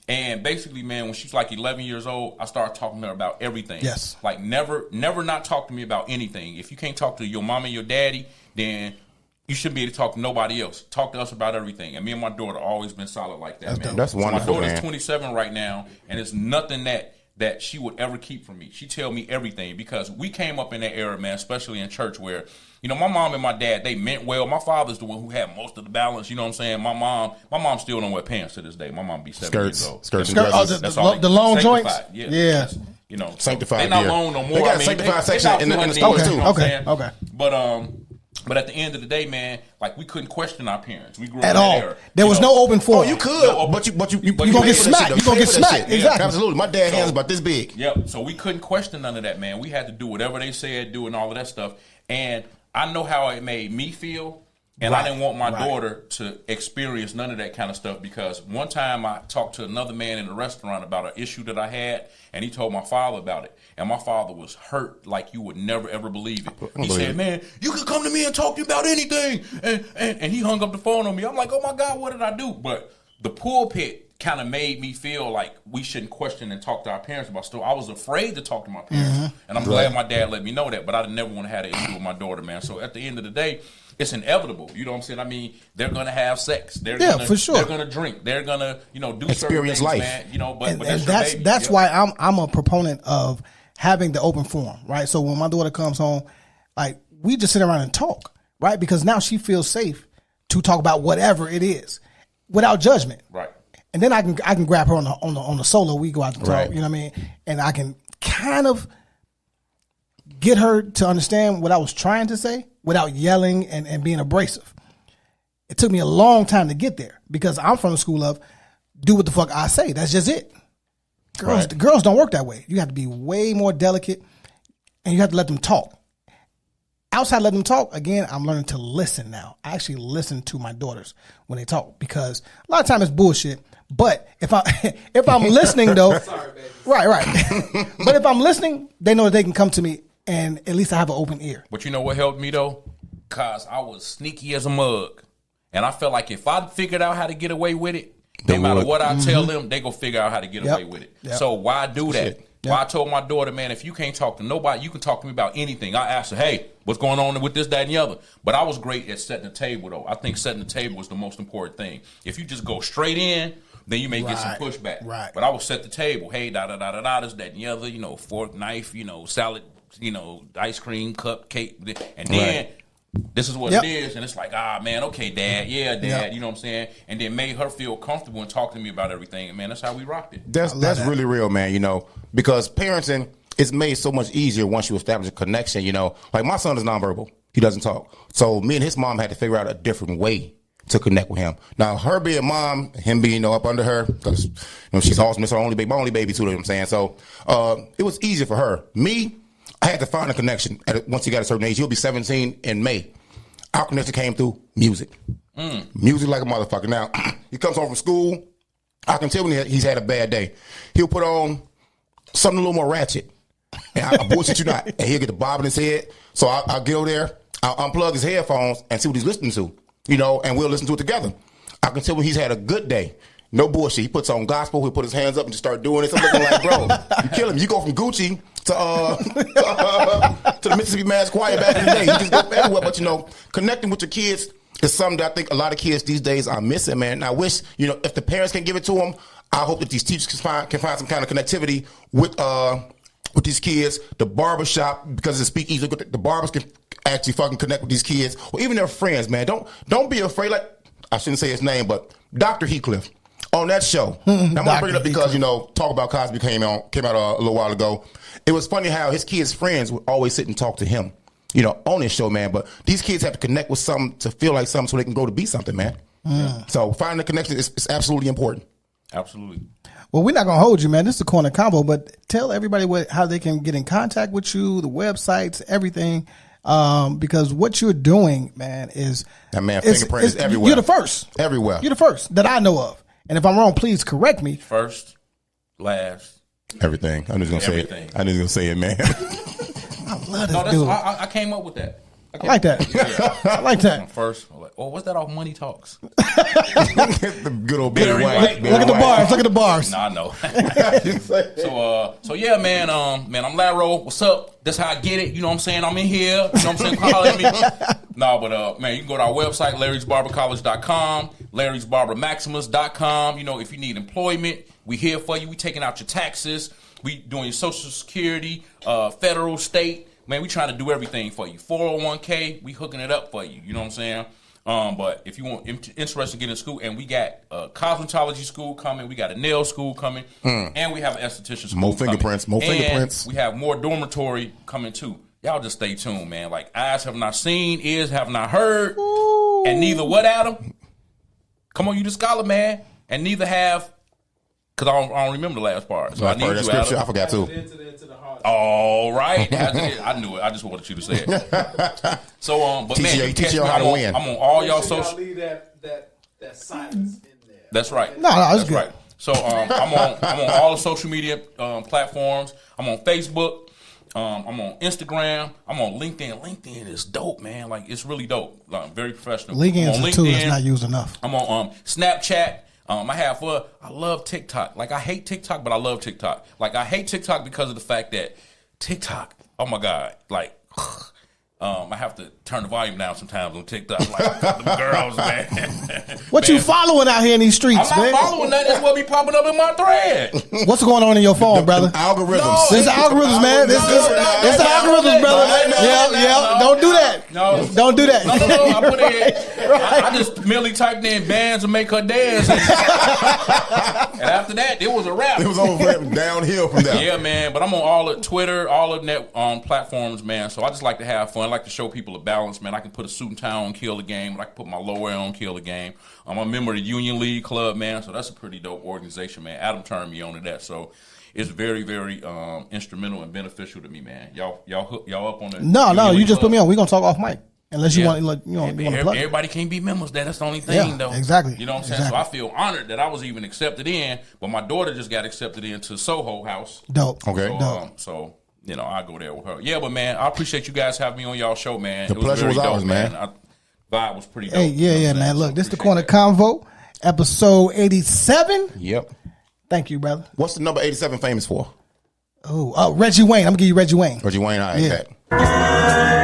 And basically, man, when she's like 11 years old, I started talking to her about everything. Yes. Like never not talk to me about anything. If you can't talk to your mom and your daddy, then you shouldn't be able to talk to nobody else. Talk to us about everything. And me and my daughter always been solid like that, man. That's wonderful, my daughter's man. 27 right now, and it's nothing that she would ever keep from me. She tell me everything because we came up in that era, man, especially in church where, my mom and my dad, they meant well. My father's the one who had most of the balance, you know what I'm saying? My mom still don't wear pants to this day. My mom be 7 years old. Skirts and dresses. The long joints? Yeah. Sanctified, they're not long no more. They got a sanctified section in the stores, too. Okay. But at the end of the day, man, like we couldn't question our parents. We grew up at in all. that era. There was no open forum. Oh, you could, but you gonna get smacked. You gonna get smacked. Exactly. Absolutely. My dad's hands about this big. Yep. So we couldn't question none of that, man. We had to do whatever they said, do and all of that stuff. And I know how it made me feel. And I didn't want my daughter to experience none of that kind of stuff because one time I talked to another man in a restaurant about an issue that I had, and he told my father about it. And my father was hurt like you would never, ever believe it. He said, man, you can come to me and talk to me about anything. And he hung up the phone on me. I'm like, oh, my God, what did I do? But the pulpit kind of made me feel like we shouldn't question and talk to our parents about stuff. I was afraid to talk to my parents. And I'm glad my dad let me know that. But I never want to have an issue with my daughter, man. So at the end of the day, it's inevitable. You know what I'm saying? I mean, they're going to have sex. They're for sure. They're going to drink. They're going to, do experience certain things, life. man. But that's why I'm a proponent of having the open forum, right? So when my daughter comes home, like we just sit around and talk, right? Because now she feels safe to talk about whatever it is without judgment, right? And then I can grab her on the solo. We go out to talk, right. You know what I mean? And I can kind of get her to understand what I was trying to say without yelling and being abrasive. It took me a long time to get there because I'm from the school of do what the fuck I say. That's just it. Girls don't work that way. You have to be way more delicate and you have to let them talk. Outside of letting them talk, again, I'm learning to listen now. I actually listen to my daughters when they talk because a lot of times it's bullshit. But if I'm listening though, sorry, baby. Right. But if I'm listening, they know that they can come to me and at least I have an open ear. But you know what helped me though? Cause I was sneaky as a mug, and I felt like if I figured out how to get away with it, no matter what I tell them, they go figure out how to get away with it. Yep. So why do that? Yep. Well, I told my daughter, man, if you can't talk to nobody, you can talk to me about anything. I asked her, hey, what's going on with this, that, and the other? But I was great at setting the table, though. I think setting the table was the most important thing. If you just go straight in, then you may get some pushback. Right. But I would set the table. Hey, da-da-da-da-da, this, that, and the other, fork, knife, salad, ice cream, cupcake. And then this is what it is. And it's like, man, okay, Dad. Yeah, Dad. You know what I'm saying? And then made her feel comfortable and talk to me about everything. And, man, that's how we rocked it. That's really real, man, because parenting is made so much easier once you establish a connection, Like my son is nonverbal. He doesn't talk. So me and his mom had to figure out a different way to connect with him. Now, her being mom, him being up under her, because she's awesome. It's her only baby, my only baby too. You know what I'm saying? So it was easier for her. Me, I had to find a connection. Once he got a certain age, he'll be 17 in May. Our connection came through music. Music like a motherfucker. Now he comes home from school. I can tell when he's had a bad day. He'll put on something a little more ratchet. And I bullshit you not. And he'll get the bob in his head. So I'll get over there. I'll unplug his headphones and see what he's listening to. And we'll listen to it together. I can tell when he's had a good day. No bullshit. He puts on gospel. He'll put his hands up and just start doing it. So I'm looking like, bro, you kill him. You go from Gucci to to the Mississippi Mass Choir back in the day. You just go everywhere. But, you know, connecting with your kids is something that I think a lot of kids these days are missing, man. And I wish, you know, if the parents can give it to them, I hope that these teachers can find some kind of connectivity with these kids. The barbershop, because it's speakeasy, the barbers can actually fucking connect with these kids, or even their friends, man. Don't be afraid. Like, I shouldn't say his name, but Dr. Heathcliff on that show. I'm gonna bring it up because, you know, Talk About Cosby came out a little while ago. It was funny how his kids' friends would always sit and talk to him, you know, on his show, man. But these kids have to connect with something to feel like something so they can grow to be something, man. So finding the connection is absolutely important. Absolutely. Well, we're not going to hold you, man. This is the Corner Convo, but tell everybody how they can get in contact with you, the websites, everything. Because what you're doing, man, is... That man, fingerprint is everywhere. You're the first. Everywhere. You're the first that I know of. And if I'm wrong, please correct me. First, last. Everything. I'm just going to say it. I'm just going to say it, man. I love this dude. I came up with that. I like that. Yeah. I like that. First, what's that off Money Talks? The good old Barry White. Look at the bars. Look at the bars. Nah, I know. So yeah, man. I'm Laro. What's up? That's how I get it. You know what I'm saying? I'm in here. You know what I'm saying? Call at me. No, but man, you can go to our website, Larry'sBarberCollege.com, Larry'sBarberMaximus.com. You know, if you need employment, we here for you. We taking out your taxes. We doing your Social Security, federal, state. Man, we trying to do everything for you. 401k, we hooking it up for you. You know what I'm saying? But if you want interested in getting in school, and we got a cosmetology school coming, we got a nail school coming, and we have an esthetician school fingerprints, more fingerprints. We have more dormitory coming too. Y'all just stay tuned, man. Like, eyes have not seen, ears have not heard, and neither what, Adam? Come on, you the scholar, man. And neither have, because I don't remember the last part. So I need you, Adam. I forgot too. All right. I knew it. I just wanted you to say it. So, but man, you teach you how to win. I'm on all y'all social. Leave that silence in there. That's right. No, that's good. Right. So I'm on all the social media platforms. I'm on Facebook. I'm on Instagram. I'm on LinkedIn. LinkedIn is dope, man. Like, it's really dope. Like, very professional. LinkedIn is a tool that's not used enough. I'm on Snapchat. I love TikTok. Like, I hate TikTok, but I love TikTok. Like, I hate TikTok because of the fact that TikTok, oh my God, like, I have to turn the volume down sometimes on TikTok. Like, the girls, man. What you following out here in these streets, I'm man? not following that. That's what be popping up in my thread. What's going on in your phone, brother? Algorithms. No, It's the algorithms, man. It's the algorithms, brother. Yeah. Don't do that. No. Don't do that. No. I put in. I just merely typed in bands and make her dance. And after that, it was a wrap. It was over downhill from there. Yeah, man. But I'm on all of Twitter, all of net platforms, man. So I just like to have fun. I like to show people a balance, man. I can put a suit and tie on, kill the game. I can put my lower on, kill the game. I'm a member of the Union League Club, man. So that's a pretty dope organization, man. Adam turned me on to that. So it's very, very instrumental and beneficial to me, man. Y'all up on the No, you just put me on. We're gonna talk off mic. Unless you want, you want to plug. Everybody can't be members. That's the only thing, though. Exactly. You know what I'm saying? Exactly. So I feel honored that I was even accepted in. But my daughter just got accepted into Soho House. Dope. Okay. So you know, I go there with her. Yeah, but man, I appreciate you guys having me on y'all show, man. The pleasure was ours, man. Vibe was pretty dope. Hey, yeah, man. Look, this is the Corner Convo, episode 87. Yep. Thank you, brother. What's the number 87 famous for? Oh, Reggie Wayne. I'm gonna give you Reggie Wayne. Reggie Wayne, all right. Yeah.